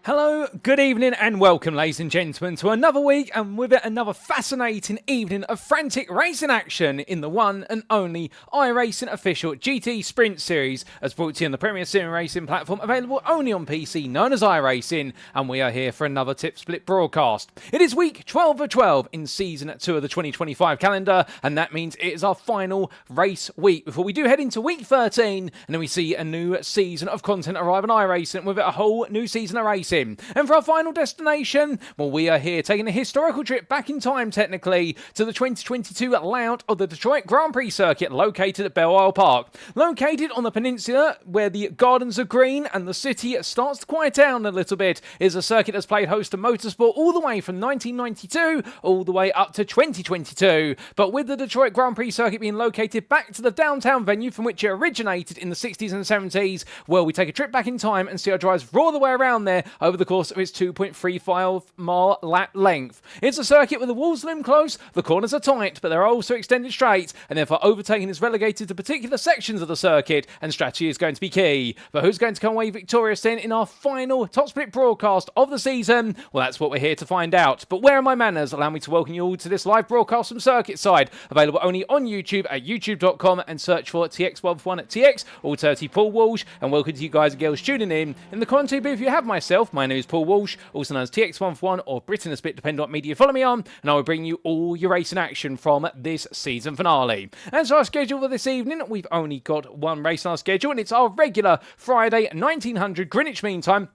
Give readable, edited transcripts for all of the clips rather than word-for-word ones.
Hello, good evening and welcome ladies and gentlemen to another week and with it another fascinating evening of frantic racing action in the one and only iRacing official GTE Sprint Series as brought to you on the premier sim racing platform available only on PC known as iRacing, and we are here for another tip split broadcast. It is week 12 of 12 in season 2 of the 2025 calendar, and that means it is our final race week before we do head into week 13 and then we see a new season of content arrive on iRacing with it a whole new season of racing. And for our final destination, well, we are here taking a historical trip back in time, technically, to the 2022 layout of the Detroit Grand Prix circuit located at Belle Isle Park. Located on the peninsula where the gardens are green and the city starts to quiet down a little bit, is a circuit that's played host to motorsport all the way from 1992 all the way up to 2022. But with the Detroit Grand Prix circuit being located back to the downtown venue from which it originated in the 60s and 70s, well, we take a trip back in time and see our drivers roar the way around there over the course of its 2.35 mile lap length. It's a circuit where the walls loom close, the corners are tight, but they're also extended straight, and therefore overtaking is relegated to particular sections of the circuit, and strategy is going to be key. But who's going to come away victorious then in our final top split broadcast of the season? Well, that's what we're here to find out. But where are my manners? Allow me to welcome you all to this live broadcast from Circuit Side, available only on YouTube at youtube.com, and search for TX151 at TX, alternative Paul Walsh, and welcome to you guys and girls tuning in. In the commentary booth you have myself, my name is Paul Walsh, also known as TX151 or Britain a Split, depending on what media you follow me on, and I will bring you all your racing action from this season finale. As our schedule for this evening, we've only got one race on our schedule, and it's our regular Friday 1900 Greenwich Mean Time.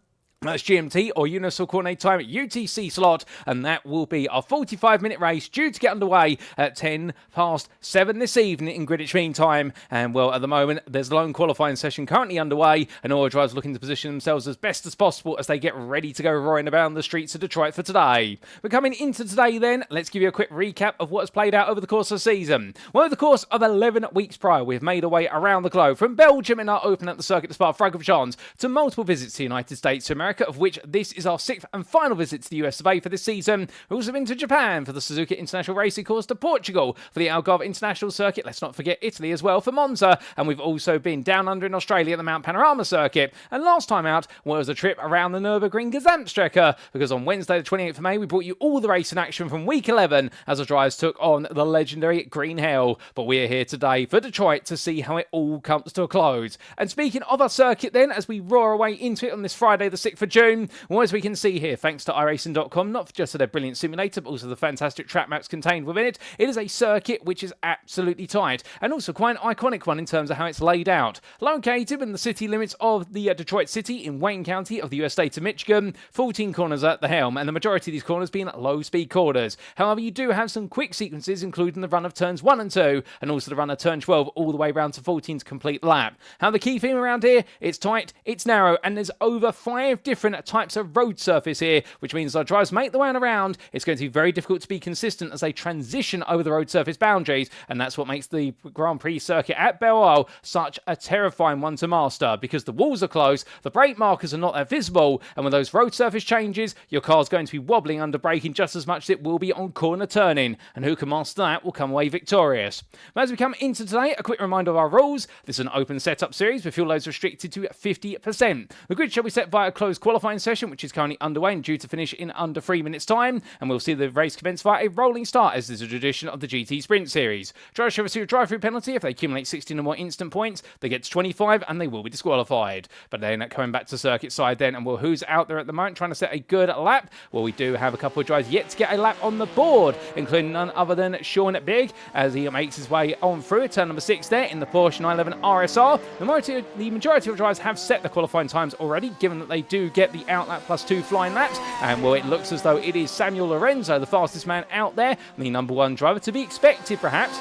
That's GMT or Universal Coordinate Time at UTC slot, and that will be our 45-minute race due to get underway at 7:10 this evening in Greenwich Mean Time. And well, at the moment, there's a lone qualifying session currently underway, and all drivers looking to position themselves as best as possible as they get ready to go roaring around the streets of Detroit for today. But coming into today then, let's give you a quick recap of what has played out over the course of the season. Well, over the course of 11 weeks prior, we've made our way around the globe, from Belgium in our open at the circuit to Spa-Francorchamps, to multiple visits to the United States of America, of which this is our 6th and final visit to the US of A for this season. We've also been to Japan for the Suzuka International Racing Course, to Portugal for the Algarve International Circuit, let's not forget Italy as well for Monza, and we've also been down under in Australia at the Mount Panorama Circuit. And last time out was a trip around the Nürburgring Gesamtstrecke, because on Wednesday the 28th of May we brought you all the racing action from week 11 as the drivers took on the legendary Green Hell. But we're here today for Detroit to see how it all comes to a close. And speaking of our circuit then, as we roar our way into it on this Friday the 6th of June, well, as we can see here, thanks to iRacing.com, not just for their brilliant simulator, but also the fantastic track maps contained within it, it is a circuit which is absolutely tight, and also quite an iconic one in terms of how it's laid out. Located in the city limits of the Detroit City in Wayne County of the US state of Michigan, 14 corners at the helm, and the majority of these corners being low-speed corners. However, you do have some quick sequences, including the run of turns 1 and 2, and also the run of turn 12 all the way around to 14's complete lap. How the key theme around here, it's tight, it's narrow, and there's over 5 different types of road surface here, which means our drivers make the way around. It's going to be very difficult to be consistent as they transition over the road surface boundaries, and that's what makes the Grand Prix circuit at Belle Isle such a terrifying one to master, because the walls are close, the brake markers are not that visible, and when those road surface changes, your car's going to be wobbling under braking just as much as it will be on corner turning, and who can master that will come away victorious. But as we come into today, a quick reminder of our rules. This is an open setup series with fuel loads restricted to 50%. The grid shall be set via a closed qualifying session, which is currently underway and due to finish in under 3 minutes time, and we'll see the race commence via a rolling start, as is a tradition of the GT Sprint Series. Drivers shall receive a drive-through penalty if they accumulate 16 or more instant points. They get to 25 and they will be disqualified. But then coming back to circuit side then, and well, who's out there at the moment trying to set a good lap? Well, we do have a couple of drivers yet to get a lap on the board, including none other than Sean Bigg, as he makes his way on through turn number 6 there in the Porsche 911 RSR. The majority of drivers have set the qualifying times already, given that they do get the out lap plus 2 flying laps, and well, it looks as though it is Samuel Lorenzo, the fastest man out there, the number 1 driver to be expected perhaps.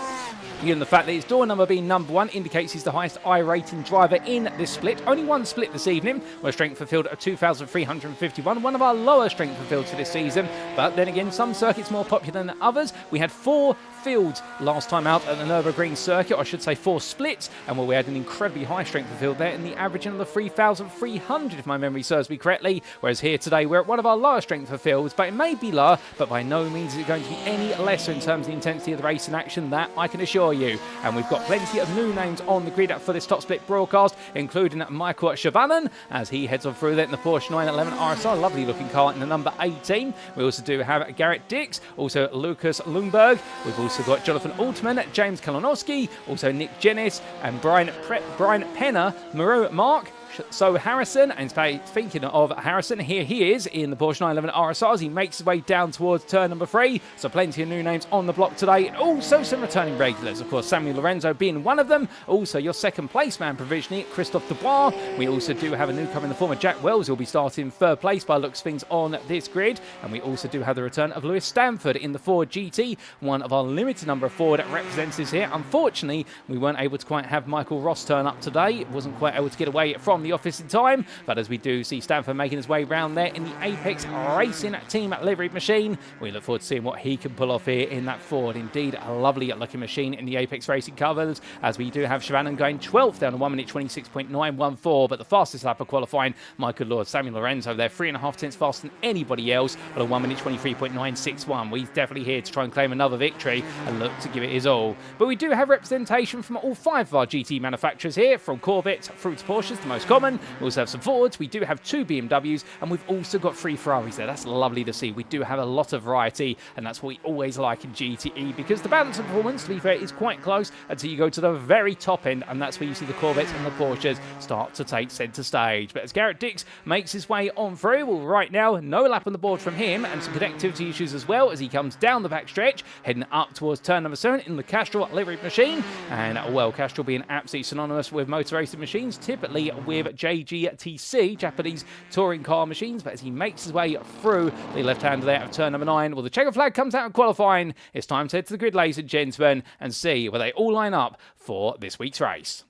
Given the fact that his door number being number 1 indicates he's the highest I-rating driver in this split. Only one split this evening, with a strength of field of 2,351, one of our lower strength of fields for this season. But then again, some circuits more popular than others. We had 4 fields last time out at the Nürburgring circuit, I should say 4 splits, and we had an incredibly high strength of field there in the averaging of the 3,300 if my memory serves me correctly, whereas here today we're at one of our lower strength of fields, but it may be lower, but by no means is it going to be any lesser in terms of the intensity of the race in action, that I can assure you. And we've got plenty of new names on the grid for this top split broadcast, including Michael Chavanon as he heads on through there in the Porsche 911 RSR, lovely looking car in the number 18. We also do have Garrett Dix, also Lucas Lundberg. We've also got Jonathan Altman, James Kalinowski, also Nick Jennis, and Brian Penner, Maru Mark, So Harrison, and speaking of Harrison, here he is in the Porsche 911 RSR as he makes his way down towards turn number 3. So plenty of new names on the block today. And also some returning regulars. Of course, Samuel Lorenzo being one of them. Also your second place man provisionally, Christophe Dubois. We also do have a newcomer in the form of Jack Wells, who'll be starting third place by looks of things on this grid. And we also do have the return of Lewis Stanford in the Ford GT, one of our limited number of Ford representatives here. Unfortunately, we weren't able to quite have Michael Ross turn up today. Wasn't quite able to get away from the office in time, but as we do see Stanford making his way around there in the Apex Racing Team livery machine, we look forward to seeing what he can pull off here in that Ford. Indeed, a lovely looking machine in the Apex Racing covers, as we do have Shavanan going 12th down to 1 minute 26.914, but the fastest lap of qualifying, Michael Lord, Samuel Lorenzo there, 3.5 tenths faster than anybody else on a 1 minute 23.961. We're definitely here to try and claim another victory and look to give it his all. But we do have representation from all 5 of our GT manufacturers here, from Corvettes through to Porsches, the most common. We also have some Fords, we do have 2 BMWs, and we've also got 3 Ferraris there. That's lovely to see. We do have a lot of variety, and that's what we always like in GTE, because the balance of performance, to be fair, is quite close until you go to the very top end, and that's where you see the Corvettes and the Porsches start to take centre stage. But as Garrett Dix makes his way on through, well, right now, no lap on the board from him, and some connectivity issues as well as he comes down the back stretch, heading up towards turn number 7 in the Castrol livery machine. And, well, Castrol being absolutely synonymous with motor racing machines, typically with JGTC, Japanese touring car machines, but as he makes his way through the left-hander there of turn number 9, well, the checker flag comes out of qualifying. It's time to head to the grid, ladies and gentlemen, and see where they all line up for this week's race.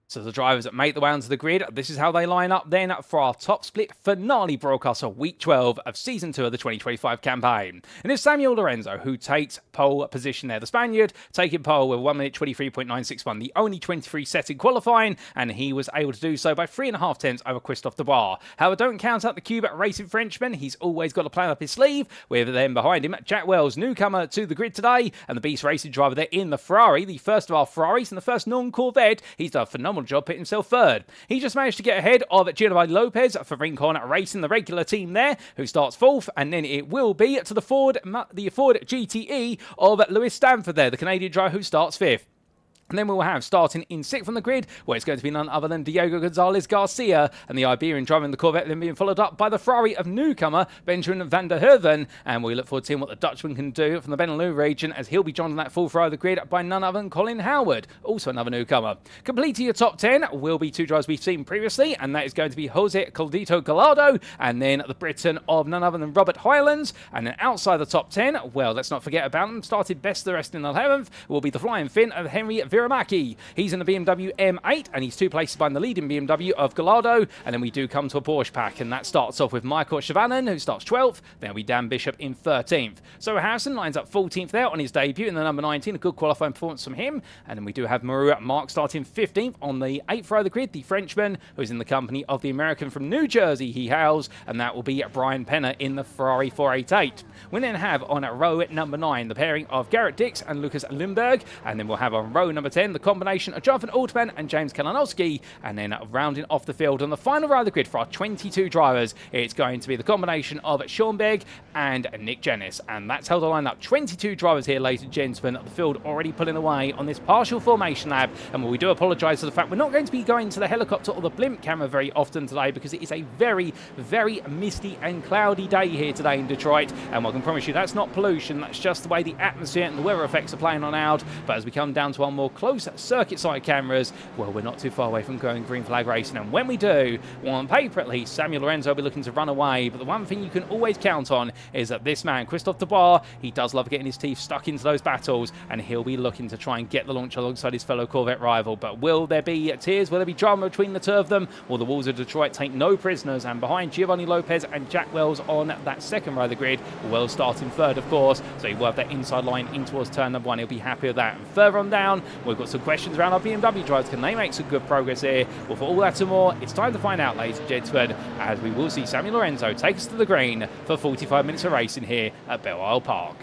So the drivers that make the way onto the grid, this is how they line up then for our top split finale broadcast of week 12 of season 2 of the 2025 campaign. And it's Samuel Lorenzo who takes pole position there. The Spaniard taking pole with 1 minute 23.961, the only 23 set in qualifying, and he was able to do so by 3.5 tenths over Christophe Dubois. However, don't count out the Cuban racing Frenchman. He's always got a plan up his sleeve, with then behind him Jack Wells, newcomer to the grid today, and the Beast Racing driver there in the Ferrari, the first of our Ferraris and the first non-Corvette. He's done a phenomenal job, put himself third. He just managed to get ahead of Giovanni Lopez for Rincon Racing, the regular team there, who starts 4th, and then it will be to the Ford GTE of Lewis Stanford there, the Canadian driver who starts 5th. And then we'll have, starting in 6th on the grid, where it's going to be none other than Diego Gonzalez Garcia, and the Iberian driving the Corvette, then being followed up by the Ferrari of newcomer Benjamin van der Herven. And we look forward to seeing what the Dutchman can do from the Benelux region, as he'll be joined on that full Ferrari of the grid by none other than Colin Howard, also another newcomer. Completing your top 10 will be 2 drivers we've seen previously, and that is going to be Jose Coldito Gallardo, and then the Briton of none other than Robert Hylands. And then outside the top 10, well, let's not forget about him, started best the rest in the 11th, will be the Flying Finn of Henry Viramaki. He's in the BMW M8, and he's 2 places behind the leading BMW of Gallardo. And then we do come to a Porsche pack, and that starts off with Michael Shavanan, who starts 12th. Then we Dan Bishop in 13th. So Harrison lines up 14th there on his debut in the number 19, a good qualifying performance from him. And then we do have Maru Mark starting 15th on the 8th row of the grid, the Frenchman, who's in the company of the American from New Jersey he hails, and that will be Brian Penner in the Ferrari 488. We then have on row number 9 the pairing of Garrett Dix and Lucas Lundberg, and then we'll have on row number 10 the combination of Jonathan Altman and James Kalinowski, and then rounding off the field on the final row of the grid for our 22 drivers, it's going to be the combination of Schoenberg and Nick Jennis, and that's how the line up. 22 drivers here, ladies and gentlemen, the field already pulling away on this partial formation lap, and we do apologise for the fact we're not going to be going to the helicopter or the blimp camera very often today, because it is a very, very misty and cloudy day here today in Detroit, and I can promise you that's not pollution, that's just the way the atmosphere and the weather effects are playing on out. But as we come down to our more close circuit side cameras, well, we're not too far away from going green flag racing. And when we do, well, on paper at least, Samuel Lorenzo will be looking to run away. But the one thing you can always count on is that this man, Christophe Debar, he does love getting his teeth stuck into those battles, and he'll be looking to try and get the launch alongside his fellow Corvette rival. But will there be tears? Will there be drama between the two of them? Well, the Wolves of Detroit take no prisoners, and behind Giovanni Lopez and Jack Wells on that second row of the grid, Wells starting third, of course, so he will have that inside line in towards turn number 1. He'll be happy with that. And further on down, we've got some questions around our BMW drivers. Can they make some good progress here? Well, for all that and more, it's time to find out, ladies and gentlemen, as we will see Samuel Lorenzo take us to the green for 45 minutes of racing here at Belle Isle Park.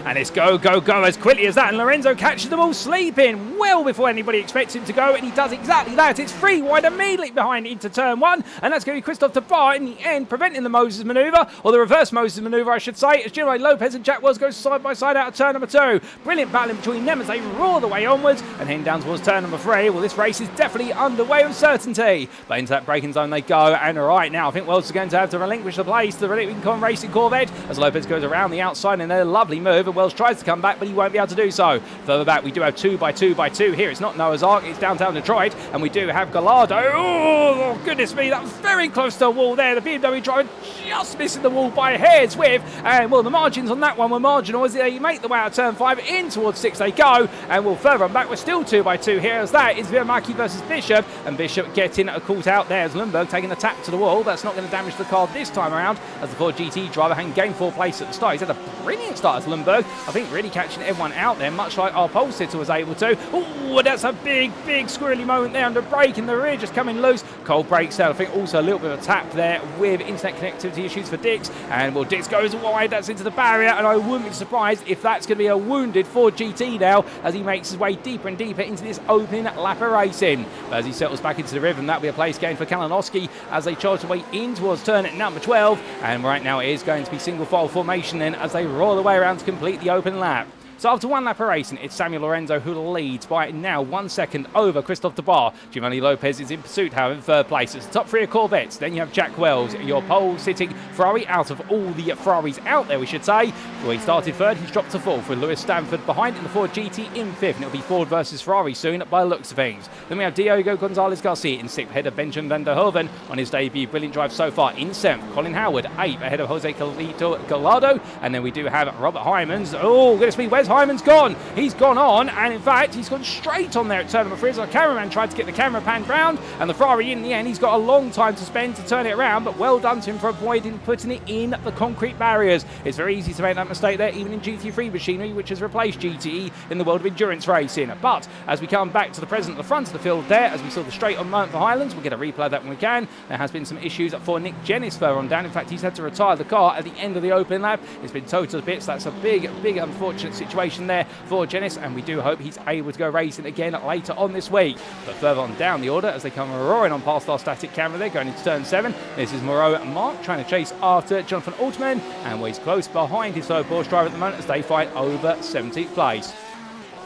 And it's go, go, go as quickly as that. And Lorenzo catches them all sleeping well before anybody expects him to go. And he does exactly that. It's free wide immediately behind into turn 1. And that's going to be Christophe Debar in the end, preventing the Moses manoeuvre, or the reverse Moses manoeuvre, I should say, as Giovanni Lopez and Jack Wells go side by side out of turn number 2. Brilliant battling between them as they roar the way onwards and heading down towards turn number 3. Well, this race is definitely underway with certainty. But into that braking zone they go. And right now, I think Wells is going to have to relinquish the place to the Lincoln Racing Corvette as Lopez goes around the outside in a lovely move. Wells tries to come back, but he won't be able to do so. Further back, we do have 2x2x2 here. It's not Noah's Ark, it's downtown Detroit, and we do have Gallardo. Oh, goodness me, that was very close to the wall there. The BMW driver just missing the wall by a hair's width, and well, the margins on that one were marginal as they make the way out of turn 5. In towards 6 they go, and we'll further on back. We're still 2x2 here, as that is Vermaki versus Bishop, and Bishop getting a caught out there as Lundberg taking a tap to the wall. That's not going to damage the car this time around, as the Ford GT driver had game 4 place at the start. He's had a brilliant start as Lundberg. I think really catching everyone out there, much like our pole sitter was able to. Oh, that's a big squirrely moment there under brake, and the rear just coming loose. Cold brakes out. I think also a little bit of a tap there with internet connectivity issues for Dix, and well, Dix goes wide. That's into the barrier, and I wouldn't be surprised if that's going to be a wounded Ford GT now as he makes his way deeper and deeper into this opening lap of racing. But as he settles back into the rhythm, that'll be a place gain for Kalinowski as they charge their way in towards turn at number 12, and right now it is going to be single file formation then as they roll the way around to complete the open lap. So after one lap of racing, it's Samuel Lorenzo who leads by now 1 second over Christophe Debar. Giovanni Lopez is in pursuit, however, in third place. It's the top 3 of Corvettes. Then you have Jack Wells, your pole sitting Ferrari, out of all the Ferraris out there, we should say. Well, he started third, he's dropped to 4th with Lewis Stanford behind in the Ford GT in 5th. And it'll be Ford versus Ferrari soon by the looks of things. Then we have Diogo Gonzalez Garcia in 6th, ahead of Benjamin van der Hoven on his debut. Brilliant drive so far in 7th. Colin Howard 8th, ahead of Jose Carlito Gallardo. And then we do have Robert Hymans. Oh, goodness me, where's Hymans gone? He's gone on, and in fact, he's gone straight on there at turn number 3. So the cameraman tried to get the camera panned round, and the Ferrari in the end, he's got a long time to spend to turn it around, but well done to him for avoiding putting it in the concrete barriers. It's very easy to make that mistake there, even in GT3 machinery, which has replaced GTE in the world of endurance racing. But as we come back to the present at the front of the field there, as we saw the straight on moment for Highlands, we'll get a replay of that when we can. There has been some issues for Nick Jennis further on down. In fact, he's had to retire the car at the end of the open lap. It's been totaled to bits. That's a big unfortunate situation there for Jennis, and we do hope he's able to go racing again later on this week. But further on down the order, as they come roaring on past our static camera there, going into turn 7, this is Moreau Mark trying to chase after Jonathan Altman, and he's close behind his fellow Porsche driver at the moment as they fight over 17th place.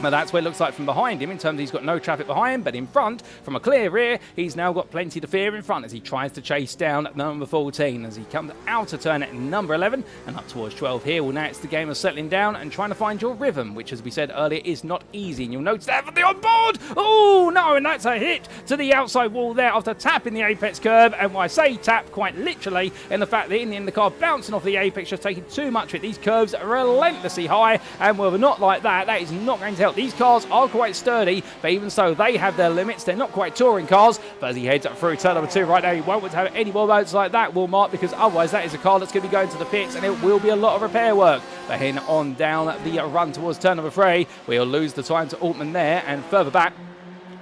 Now that's what it looks like from behind him, in terms of he's got no traffic behind him, but in front, from a clear rear, he's now got plenty to fear in front as he tries to chase down number 14 as he comes out of turn at number 11 and up towards 12 here. Well, now it's the game of settling down and trying to find your rhythm, which, as we said earlier, is not easy. And you'll notice that for the onboard. Oh, no, and that's a hit to the outside wall there after tapping the apex curve. And when I say tap, quite literally, in the fact that in the end the car bouncing off the apex, just taking too much of it. These curves are relentlessly high, and well, not like that. That is not going to help. These cars are quite sturdy, but even so, they have their limits. They're not quite touring cars, but as he heads up through turn number 2 right now, he won't want to have any more modes like that, will Mark, because otherwise that is a car that's going to be going to the pits, and it will be a lot of repair work. But heading on down the run towards turn number 3, we'll lose the time to Altman there, and further back,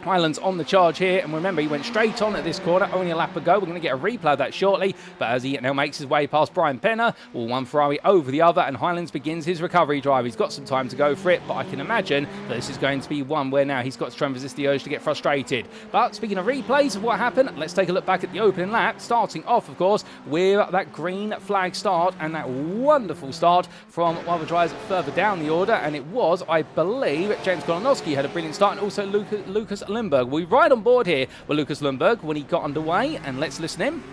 Highlands on the charge here, and remember, he went straight on at this corner, only a lap ago. We're going to get a replay of that shortly, but as he now makes his way past Brian Penner, well, one Ferrari over the other, and Highlands begins his recovery drive. He's got some time to go for it, but I can imagine that this is going to be one where now he's got to try and resist the urge to get frustrated. But speaking of replays of what happened, let's take a look back at the opening lap, starting off, of course, with that green flag start and that wonderful start from one of the drivers further down the order, and it was, I believe, James Kolonowski had a brilliant start, and also Lucas Lundberg. We ride on board here with Lucas Lundberg when he got underway, and let's listen in.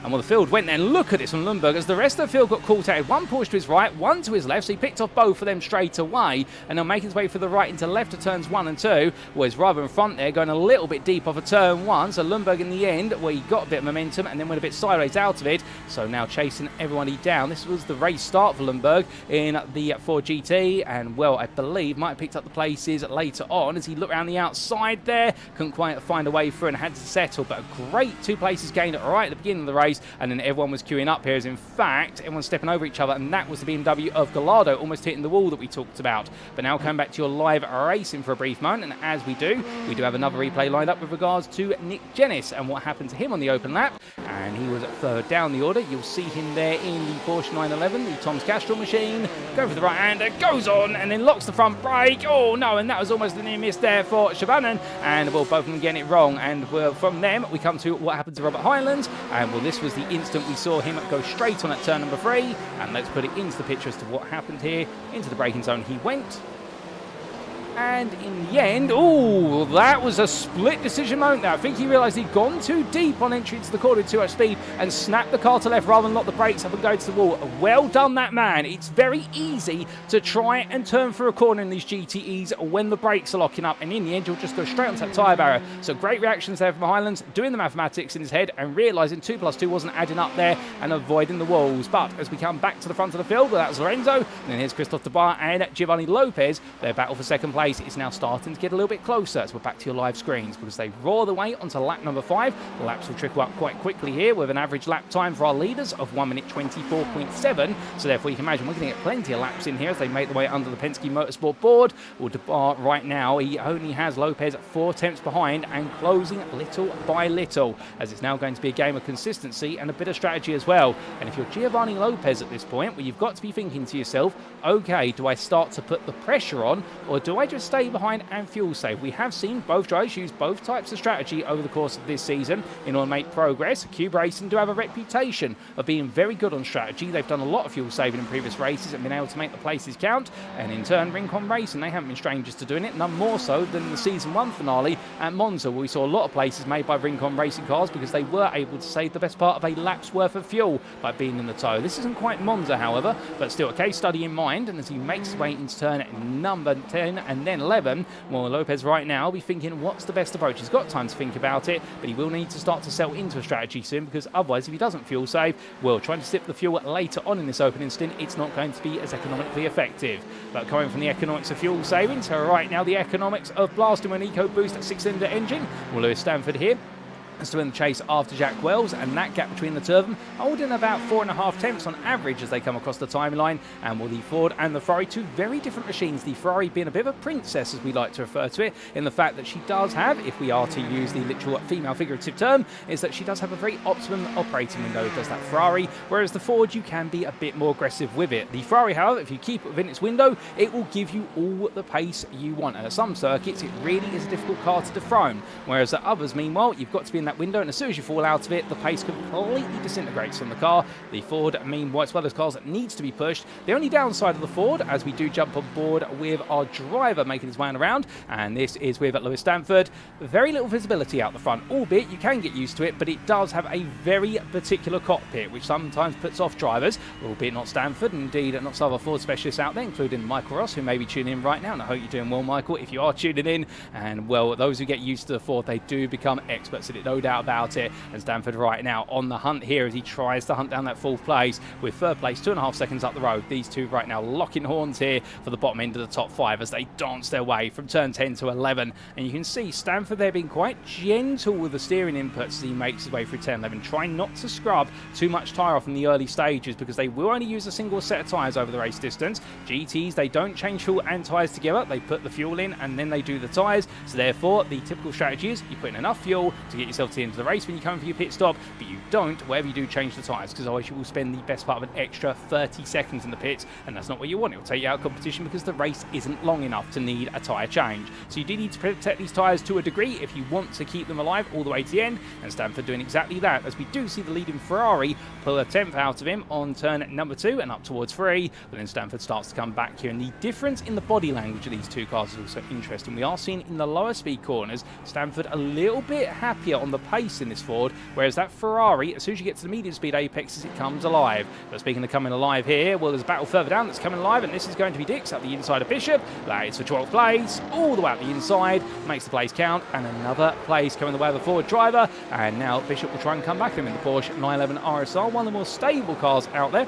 And well, the field went there, and look at this from Lundberg as the rest of the field got caught out. One Porsche to his right, one to his left, so he picked off both of them straight away, and they'll make his way for the right into left of turns 1 and 2. Well, he's rather in front there, going a little bit deep off of turn 1, so Lundberg in the end, well, he got a bit of momentum and then went a bit sideways out of it, so now chasing everybody down. This was the race start for Lundberg in the Ford GT, and well, I believe might have picked up the places later on as he looked around the outside there, couldn't quite find a way through and had to settle, but a great 2 places gained right at the beginning of the race, and then everyone was queuing up here as in fact everyone's stepping over each other, and that was the BMW of Gallardo almost hitting the wall that we talked about. But now coming back to your live racing for a brief moment, and as we do have another replay lined up with regards to Nick Jennis and what happened to him on the open lap, and he was further down the order. You'll see him there in the Porsche 911, the Tom's Castrol machine, go for the right-hander, goes on and then locks the front brake. Oh no, and that was almost a near miss there for Shabanan, and well, both of them getting it wrong. And well, from them we come to what happened to Robert Hyland, and well, this was the instant we saw him go straight on at turn number 3, and let's put it into the picture as to what happened here. Into the braking zone he went, and in the end, oh, that was a split decision moment there. I think he realised he'd gone too deep on entry into the corner at too much speed and snapped the car to left rather than lock the brakes up and go to the wall. Well done, that man. It's very easy to try and turn through a corner in these GTEs when the brakes are locking up, and in the end, you'll just go straight onto that tyre barrier. So great reactions there from Highlands, doing the mathematics in his head and realising 2 plus 2 wasn't adding up there and avoiding the walls. But as we come back to the front of the field, well, that was Lorenzo, and then here's Christophe Debar and Giovanni Lopez. Their battle for second place is now starting to get a little bit closer as we're back to your live screens, because they roar the way onto lap number 5. The laps will trickle up quite quickly here with an average lap time for our leaders of 1 minute 24.7. So therefore you can imagine we're going to get plenty of laps in here as they make their way under the Penske Motorsport board. Well, Debar right now, he only has Lopez 4 tenths behind and closing little by little, as it's now going to be a game of consistency and a bit of strategy as well. And if you're Giovanni Lopez at this point, well, you've got to be thinking to yourself, okay, do I start to put the pressure on, or do I just stay behind and fuel save? We have seen both drivers use both types of strategy over the course of this season in order to make progress. Cube Racing do have a reputation of being very good on strategy. They've done a lot of fuel saving in previous races and been able to make the places count, and in turn Rincon Racing, they haven't been strangers to doing it, none more so than the season 1 finale at Monza, where we saw a lot of places made by Rincon Racing cars because they were able to save the best part of a lap's worth of fuel by being in the tow. This isn't quite Monza, however, but still a case study in mind. And as he makes his way into turn number 10 and then 11, well, Lopez right now will be thinking, what's the best approach? He's got time to think about it, but he will need to start to settle into a strategy soon, because otherwise, if he doesn't fuel save, well, trying to sip the fuel later on in this opening stint, it's not going to be as economically effective. But coming from the economics of fuel saving to right now the economics of blasting an EcoBoost 6-cylinder engine, well, Lewis Stanford here still in the chase after Jack Wells, and that gap between the two of them holding about 4.5 tenths on average as they come across the timeline. And will the Ford and the Ferrari, two very different machines, the Ferrari being a bit of a princess as we like to refer to it, in the fact that she does have, if we are to use the literal female figurative term, is that she does have a very optimum operating window, does that Ferrari, whereas the Ford you can be a bit more aggressive with it. The Ferrari, however, if you keep it within its window, it will give you all the pace you want, and at some circuits it really is a difficult car to dethrone, whereas at others, meanwhile, you've got to be in that window, and as soon as you fall out of it, the pace completely disintegrates from the car. The Ford, meanwhile, it's one of those cars that needs to be pushed. The only downside of the Ford, as we do jump on board with our driver making his way around, and this is with Lewis Stanford, very little visibility out the front, albeit you can get used to it, but it does have a very particular cockpit, which sometimes puts off drivers, albeit not Stanford, and indeed not some other Ford specialists out there, including Michael Ross, who may be tuning in right now, and I hope you're doing well, Michael, if you are tuning in. And well, those who get used to the Ford, they do become experts at it, no doubt about it. And Stanford right now on the hunt here as he tries to hunt down that 4th place, with 3rd place 2.5 seconds up the road. These two right now locking horns here for the bottom end of the top 5 as they dance their way from turn 10 to 11. And you can see Stanford there being quite gentle with the steering inputs as he makes his way through 10 11, trying not to scrub too much tyre off in the early stages, because they will only use a single set of tyres over the race distance. GTs, they don't change fuel and tyres together, they put the fuel in and then they do the tyres. So therefore the typical strategy is you put in enough fuel to get yourself to the end of the race when you come for your pit stop, but you don't, wherever you do, change the tyres, because otherwise you will spend the best part of an extra 30 seconds in the pits, and that's not what you want. It will take you out of competition because the race isn't long enough to need a tyre change. So you do need to protect these tyres to a degree if you want to keep them alive all the way to the end, and Stanford doing exactly that, as we do see the leading Ferrari pull a 10th out of him on turn number 2 and up towards 3, but then Stanford starts to come back here, and the difference in the body language of these two cars is also interesting. We are seeing in the lower speed corners Stanford a little bit happier on on the pace in this Ford, whereas that Ferrari, as soon as you get to the medium speed apexes, it comes alive. But speaking of coming alive here, well, there's a battle further down that's coming alive, and this is going to be Dix up the inside of Bishop. That is for 12th place, all the way up the inside, makes the place count, and another place coming the way of the Ford driver, and now Bishop will try and come back to him in the Porsche 911 RSR, one of the more stable cars out there,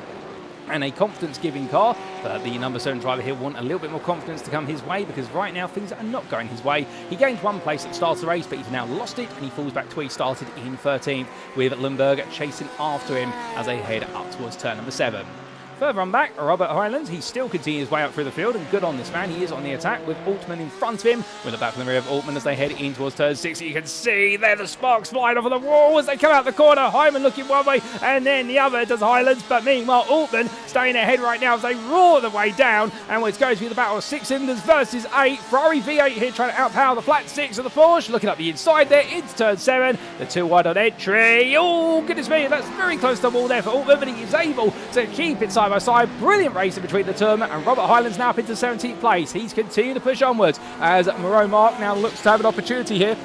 and a confidence-giving car. But the number 7 driver here want a little bit more confidence to come his way, because right now things are not going his way. He gained one place at the start of the race, but he's now lost it, and he falls back to where he started in 13th, with Lundberg chasing after him as they head up towards turn number 7. Further on back, Robert Highlands, he still continues his way up through the field, and good on this man. He is on the attack with Altman in front of him, with the back from the rear of Altman as they head in towards turn 6. You can see there the sparks flying off of the wall as they come out the corner. Hyman looking one way and then the other does Highlands, but meanwhile Altman staying ahead right now as they roar the way down, and it's going to be the battle of 6 cylinders versus 8. Ferrari V8 here trying to outpower the flat 6 of the Porsche, looking up the inside there into turn 7. The 2 wide on entry. Oh, goodness me, that's very close to the wall there for Altman, but he is able to keep it side by side. Brilliant racing between the two of them, and Robert Highlands now up into 17th place. He's continuing to push onwards as Moreau Mark now looks to have an opportunity here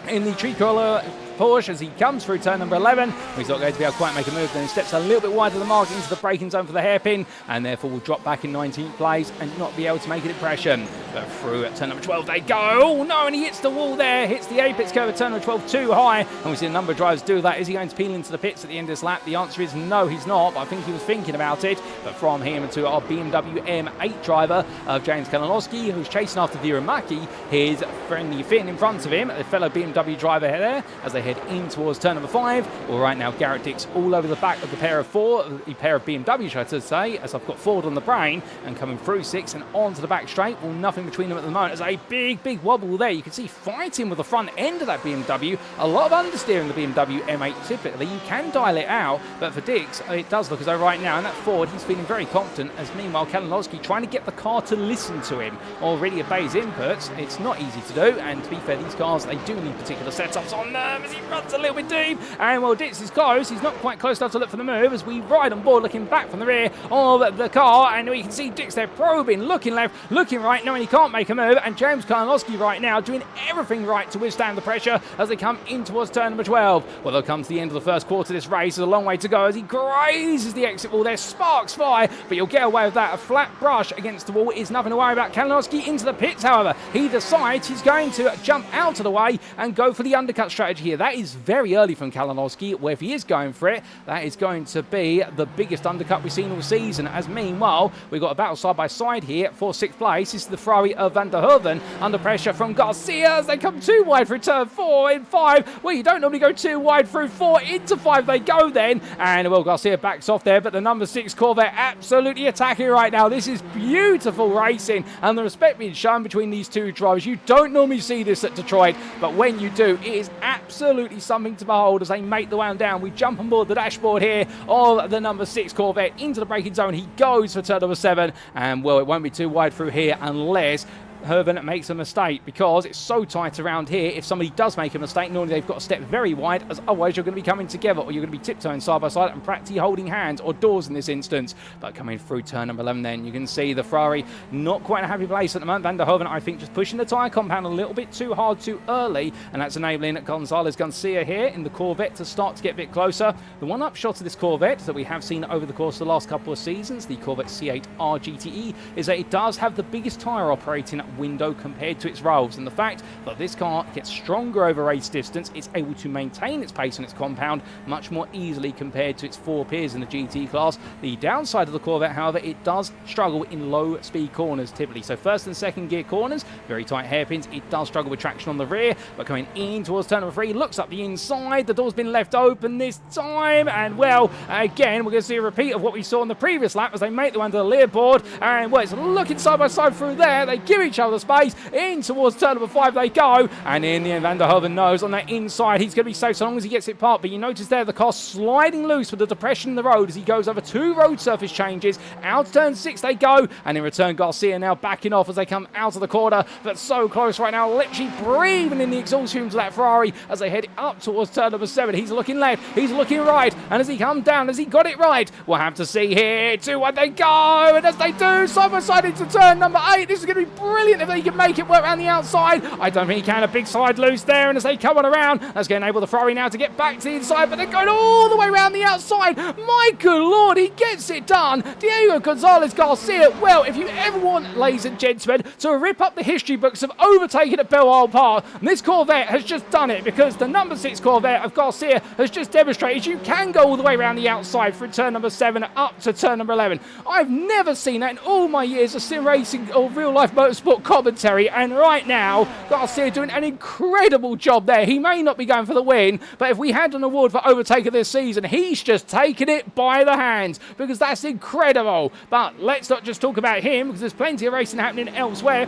in the tricolor Porsche as he comes through turn number 11. He's not going to be able to quite make a move, then he steps a little bit wide of the mark into the braking zone for the hairpin, and therefore will drop back in 19th place and not be able to make an impression. But through at turn number 12 they go. Oh no, and he hits the wall there, hits the apex curve at turn number 12 too high, and we see a number of drivers do that. Is he going to peel into the pits at the end of this lap? The answer is no, he's not, but I think he was thinking about it. But from him to our BMW M8 driver of James Kalinowski, who's chasing after Viramaki, his friendly Finn in front of him, a fellow BMW driver there, as they head in towards turn number 5. Well, right now Garrett Dix all over the back of the pair of BMWs, I should say, as I've got Ford on the brain, and coming through 6 and onto the back straight. Well, nothing between them at the moment. There's a big wobble there. You can see fighting with the front end of that BMW. A lot of understeer in the BMW M8 typically. You can dial it out, but for Dix, it does look as though right now in that Ford he's feeling very confident, as meanwhile Kalinowski trying to get the car to listen to him or really obey his inputs. It's not easy to do, and to be fair, these cars, they do need particular setups on them as he runs a little bit deep, and well, Dix is close. He's not quite close enough to look for the move as we ride on board, looking back from the rear of the car, and we can see Dix there probing, looking left, looking right, knowing he can't make a move, and James Kalinowski right now doing everything right to withstand the pressure as they come in towards turn number 12. Well, they'll come to the end of the first quarter of this race. There's a long way to go as he grazes the exit wall there. Sparks fly, but you'll get away with that. A flat brush against the wall is nothing to worry about. Kalinowski into the pits, however. He decides he's going to jump out of the way and go for the undercut strategy here. That is very early from Kalinowski, where if he is going for it, that is going to be the biggest undercut we've seen all season, as meanwhile we've got a battle side by side here for 6th place. This is the Ferrari of Van der Hoeven under pressure from Garcia as they come too wide through turn 4 in 5. Well, you don't normally go too wide through 4, into 5 they go then, and well, Garcia backs off there, but the number 6 Corvette absolutely attacking right now. This is beautiful racing, and the respect being shown between these two drivers. You don't normally see this at Detroit, but when you do, it is absolutely something to behold as they make the way down. We jump on board the dashboard here of the number 6 Corvette into the braking zone. He goes for turn number 7, and well, it won't be too wide through here unless Herven makes a mistake, because it's so tight around here. If somebody does make a mistake, normally they've got to step very wide, as otherwise you're going to be coming together, or you're going to be tiptoeing side by side and practically holding hands or doors in this instance. But coming through turn number 11 then, you can see the Ferrari not quite in a happy place at the moment. Van der Hoeven, I think, just pushing the tyre compound a little bit too hard too early, and that's enabling Gonzalez Garcia here in the Corvette to start to get a bit closer. The one upshot of this Corvette that we have seen over the course of the last couple of seasons, the Corvette C8R GTE, is that it does have the biggest tyre operating window compared to its rivals, and the fact that this car gets stronger over race distance, it's able to maintain its pace on its compound much more easily compared to its 4 peers in the GT class. The downside of the Corvette, however, it does struggle in low speed corners typically. So first and second gear corners, very tight hairpins, it does struggle with traction on the rear, but coming in towards turn number 3, looks up the inside, the door's been left open this time, and well, again, we're going to see a repeat of what we saw in the previous lap as they make the one to the leaderboard, and well, it's looking side by side through there. They give each other space. In towards turn number 5 they go, and in the end Van der Hoeven knows on that inside he's going to be safe so long as he gets it parked. But you notice there the car sliding loose with the depression in the road as he goes over 2 road surface changes. Out to turn 6 they go, and in return Garcia now backing off as they come out of the corner, but so close right now, literally breathing in the exhaust fumes of that Ferrari as they head up towards turn number 7. He's looking left, he's looking right, and as he comes down, has he got it right? We'll have to see here. 2-1 they go, and as they do, side by side into turn number 8, this is going to be brilliant brilliant if they can make it work around the outside. I don't think he can. A big side loose there, and as they come on around, that's going to enable the Ferrari now to get back to the inside, but they're going all the way around the outside. My good lord, he gets it done. Diego Gonzalez Garcia, well, if you ever want, ladies and gentlemen, to rip up the history books of overtaking at Belle Isle Park, this Corvette has just done it, because the number 6 Corvette of Garcia has just demonstrated you can go all the way around the outside from turn number 7 up to turn number 11. I've never seen that in all my years of sim racing or real life motorsport commentary, and right now Garcia doing an incredible job there. He may not be going for the win, but if we had an award for overtaker this season, he's just taken it by the hands, because that's incredible. But let's not just talk about him, because there's plenty of racing happening elsewhere.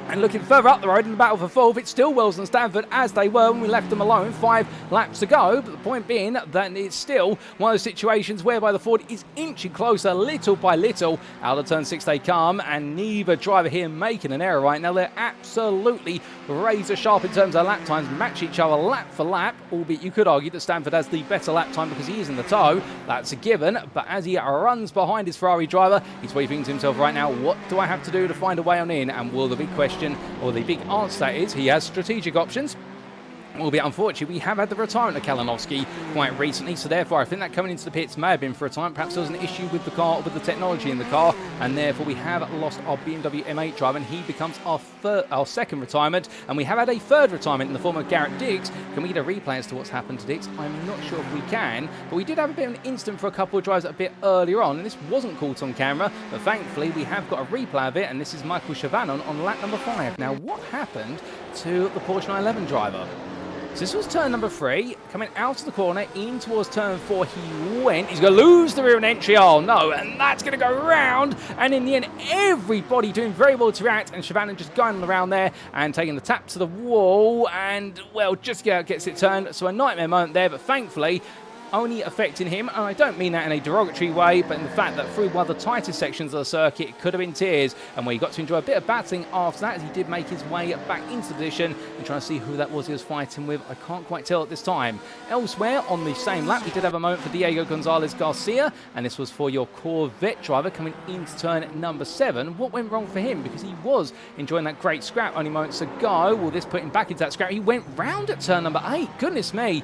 And looking further up the road in the battle for 4th, it's still Wells and Stanford as they were when we left them alone 5 laps to go. But the point being that it's still one of those situations whereby the Ford is inching closer little by little. Out of turn 6 they come, and neither driver here making an error right now. They're absolutely razor sharp in terms of lap times, match each other lap for lap, albeit you could argue that Stanford has the better lap time because he is in the tow. That's a given. But as he runs behind his Ferrari driver, he's thinking to himself right now, what do I have to do to find a way on in? And will the big question, or the big answer, that is, he has strategic options. Albeit, unfortunately, we have had the retirement of Kalinowski quite recently, so therefore I think that coming into the pits may have been for a time. Perhaps there was an issue with the car, with the technology in the car, and therefore we have lost our BMW M8 driver, and he becomes our second retirement, and we have had a third retirement in the form of Garrett Diggs. Can we get a replay as to what's happened to Diggs? I'm not sure if we can, but we did have a bit of an incident for a couple of drivers a bit earlier on, and this wasn't caught on camera, but thankfully we have got a replay of it, and this is Michael Chavanon on lap number 5. Now, what happened to the Porsche 911 driver? So this was turn number 3, coming out of the corner, in towards turn 4, he went. He's going to lose the rear entry, oh no, and that's going to go round, and in the end, everybody doing very well to react, and Shavanon just going around there and taking the tap to the wall, and, well, just gets it turned, so a nightmare moment there, but thankfully, only affecting him, and I don't mean that in a derogatory way, but in the fact that through one of the tightest sections of the circuit, it could have been tears, and where he got to enjoy a bit of battling after that, as he did make his way back into the position and trying to see who that was he was fighting with. I can't quite tell at this time. Elsewhere, on the same lap, we did have a moment for Diego Gonzalez Garcia, and this was for your Corvette driver coming into turn number 7. What went wrong for him? Because he was enjoying that great scrap only moments ago. Well, this put him back into that scrap. He went round at turn number 8. Goodness me.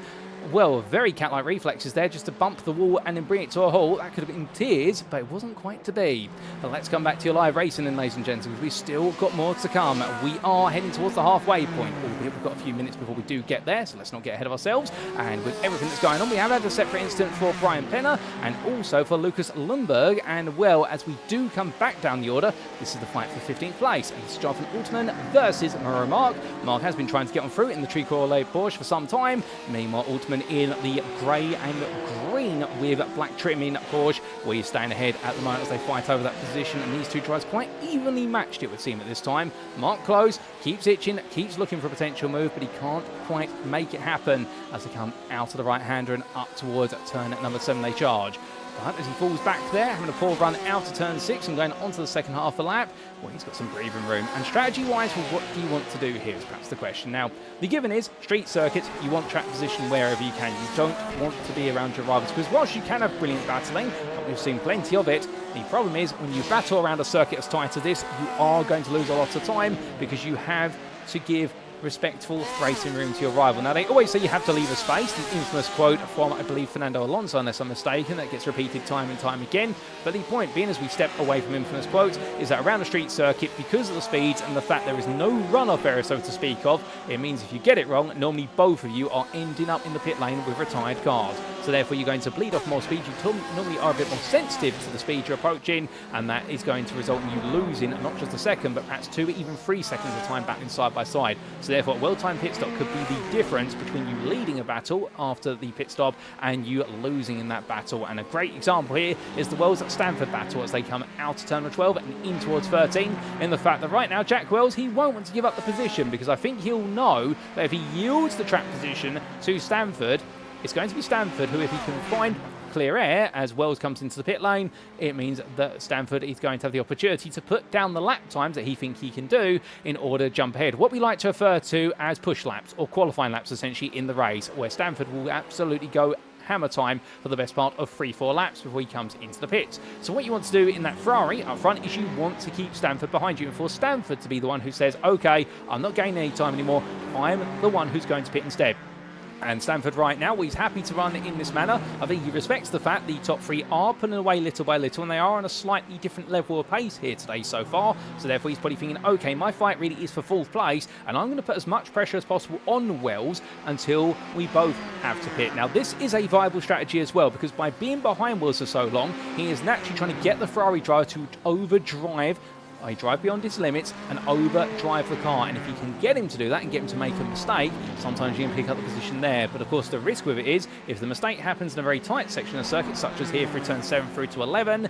Well, very cat-like reflexes there just to bump the wall and then bring it to a halt. That could have been tears, but it wasn't quite to be. But let's come back to your live racing then, ladies and gentlemen, because we've still got more to come. We are heading towards the halfway point, albeit we've got a few minutes before we do get there, so let's not get ahead of ourselves. And with everything that's going on, we have had a separate incident for Brian Penner and also for Lucas Lundberg. And, well, as we do come back down the order, this is the fight for 15th place. And it's Jonathan Altman versus Mauro Mark. Mark has been trying to get on through in the Tricolore Porsche for some time. Meanwhile, Altman in the grey and green with black trimming Porsche. We're staying ahead at the moment as they fight over that position, and these two drivers quite evenly matched, it would seem, at this time. Mark Close keeps itching, keeps looking for a potential move, but he can't quite make it happen as they come out of the right-hander and up towards turn number 7 they charge. But as he falls back there, having a poor run out of turn 6 and going onto the second half of the lap, well, he's got some breathing room. And strategy-wise, well, what do you want to do here is perhaps the question. Now, the given is, street circuits, you want track position wherever you can. You don't want to be around your rivals, because whilst you can have brilliant battling, and we've seen plenty of it, the problem is when you battle around a circuit as tight as this, you are going to lose a lot of time because you have to give respectful racing room to your rival. Now, they always say you have to leave a space, the infamous quote from, I believe, Fernando Alonso, unless I'm mistaken, that gets repeated time and time again. But the point being, as we step away from infamous quotes, is that around a street circuit, because of the speeds and the fact there is no runoff area, so to speak of, it means if you get it wrong, normally both of you are ending up in the pit lane with retired cars. So therefore, you're going to bleed off more speed. You normally are a bit more sensitive to the speed you're approaching, and that is going to result in you losing not just a second, but perhaps 2, even 3 seconds of time battling side by side. So therefore, a well-timed pit stop could be the difference between you leading a battle after the pit stop and you losing in that battle. And a great example here is the Wells at Stanford battle as they come out of turn 12 and in towards 13, in the fact that right now Jack Wells, he won't want to give up the position, because I think he'll know that if he yields the track position to Stanford, it's going to be Stanford who, if he can find clear air as Wells comes into the pit lane, it means that Stanford is going to have the opportunity to put down the lap times that he thinks he can do in order to jump ahead. What we like to refer to as push laps, or qualifying laps essentially, in the race, where Stanford will absolutely go hammer time for the best part of 3-4 laps before he comes into the pits. So what you want to do in that Ferrari up front is you want to keep Stanford behind you, and for Stanford to be the one who says, okay, I'm not gaining any time anymore, I'm the one who's going to pit instead. And Stanford right now, well, he's happy to run in this manner. I think he respects the fact the top three are pulling away little by little, and they are on a slightly different level of pace here today so far. So therefore, he's probably thinking, okay, my fight really is for 4th place, and I'm going to put as much pressure as possible on Wells until we both have to pit. Now, this is a viable strategy as well, because by being behind Wells for so long, he is naturally trying to get the Ferrari driver to overdrive. I drive beyond his limits and overdrive the car, and if you can get him to do that and get him to make a mistake, sometimes you can pick up the position there. But of course the risk with it is, if the mistake happens in a very tight section of circuit, such as here through turn 7 through to 11,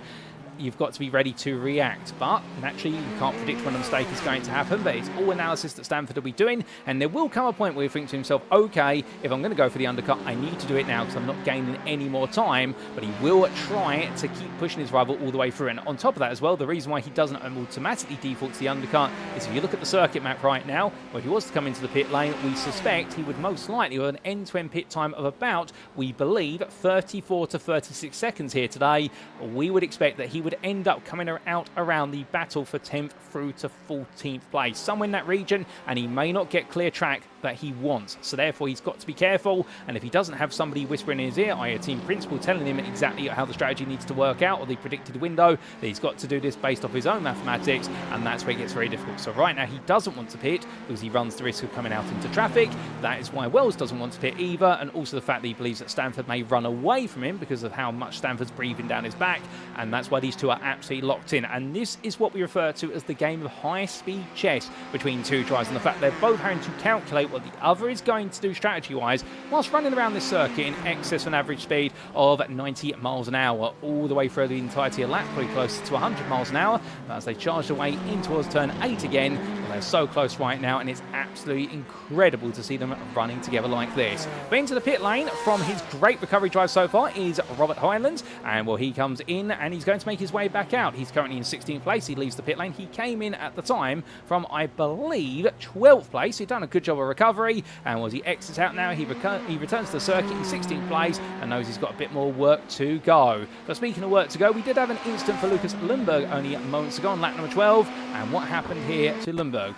you've got to be ready to react. But naturally, you can't predict when a mistake is going to happen, but it's all analysis that Stanford will be doing, and there will come a point where you think to himself, okay, if I'm going to go for the undercut, I need to do it now because I'm not gaining any more time. But he will try to keep pushing his rival all the way through. And on top of that as well, the reason why he doesn't automatically default to the undercut is if you look at the circuit map right now, where if he was to come into the pit lane, we suspect he would most likely have an end-to-end pit time of about, we believe, 34 to 36 seconds here today. We would expect that he would end up coming out around the battle for 10th through to 14th place, somewhere in that region, and he may not get clear track that he wants. So therefore, he's got to be careful, and if he doesn't have somebody whispering in his ear, i.e. a team principal telling him exactly how the strategy needs to work out, or the predicted window, that he's got to do this based off his own mathematics, and that's where it gets very difficult. So right now, he doesn't want to pit because he runs the risk of coming out into traffic. That is why Wells doesn't want to pit either, and also the fact that he believes that Stanford may run away from him because of how much Stanford's breathing down his back, and that's why these two are absolutely locked in. And this is what we refer to as the game of high-speed chess between two drivers, and the fact they're both having to calculate what the other is going to do strategy-wise whilst running around this circuit in excess of an average speed of 90 miles an hour all the way through the entirety of lap, probably close to 100 miles an hour. But as they charge their way in towards turn 8 again, well, they're so close right now, and it's absolutely incredible to see them running together like this. But into the pit lane from his great recovery drive so far is Robert Highlands, and well, he comes in and he's going to make his way back out. He's currently in 16th place. He leaves the pit lane. He came in at the time from, I believe, 12th place. He's done a good job of recovery, and as he exits out now, he returns to the circuit in 16th place and knows he's got a bit more work to go. But speaking of work to go, we did have an incident for Lucas Lundberg only moments ago on lap number 12, and what happened here to Lundberg?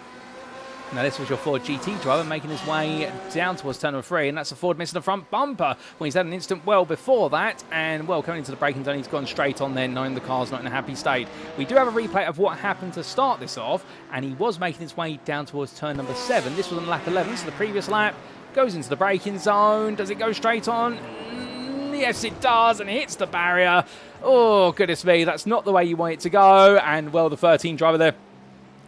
Now, this was your Ford GT driver making his way down towards turn number 3, and that's a Ford missing the front bumper when he's had an incident well before that, and well, coming into the braking zone, he's gone straight on there, knowing the car's not in a happy state. We do have a replay of what happened to start this off, and he was making his way down towards turn number 7. This was on lap 11, so the previous lap. Goes into the braking zone. Does it go straight on? Yes, it does, and hits the barrier. Oh, goodness me, that's not the way you want it to go, and well, the 13 driver there,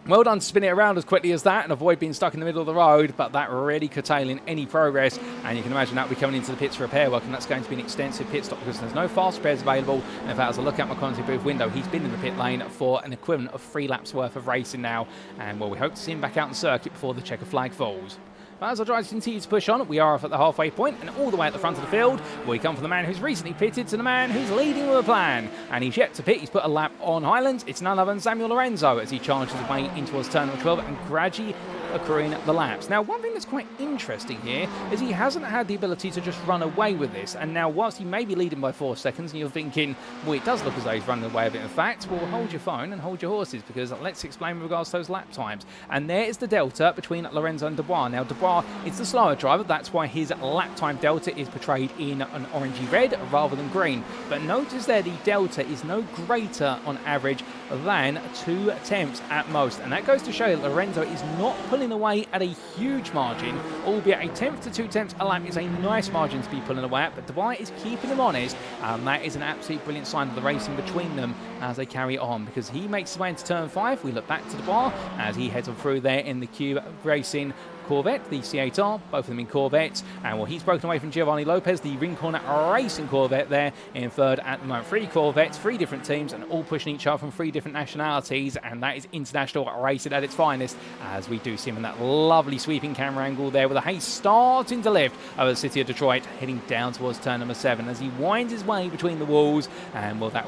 well done to spin it around as quickly as that and avoid being stuck in the middle of the road, but that really curtailing any progress, and you can imagine that will be coming into the pits for repair work, and that's going to be an extensive pit stop because there's no fast repairs available. And in fact, as I look out my quality booth window, he's been in the pit lane for an equivalent of 3 laps worth of racing now, and well, we hope to see him back out on circuit before the checker flag falls. But as our drivers continue to push on, we are off at the halfway point and all the way at the front of the field. We come from the man who's recently pitted to the man who's leading with a plan. And he's yet to pit. He's put a lap on Highlands. It's none other than Samuel Lorenzo as he charges his way in towards turn number 12 and gradually accruing the laps. Now, one thing that's quite interesting here is he hasn't had the ability to just run away with this. And now, whilst he may be leading by 4 seconds, and you're thinking, well, it does look as though he's running away with it. In fact, well, hold your phone and hold your horses, because let's explain with regards to those lap times. And there is the delta between Lorenzo and Dubois. Now, Dubois is the slower driver. That's why his lap time delta is portrayed in an orangey red rather than green. But notice there, the delta is no greater on average than 2 tenths at most. And that goes to show that Lorenzo is not pulling away at a huge margin, albeit a 1/10 to 2 tenths a lap is a nice margin to be pulling away at, but Dubois is keeping him honest, and that is an absolutely brilliant sign of the racing between them as they carry on, because he makes his way into turn 5. We look back to Dubois as he heads on through there in the Cube Racing Corvette, the C8R, both of them in Corvettes, and well, he's broken away from Giovanni Lopez, the Rincon Racing Corvette there in third at the moment. 3 Corvettes, 3 different teams, and all pushing each other from 3 different nationalities, and that is international racing at its finest, as we do see him in that lovely sweeping camera angle there with the haze starting to lift over the city of Detroit, heading down towards turn number 7 as he winds his way between the walls, and well, that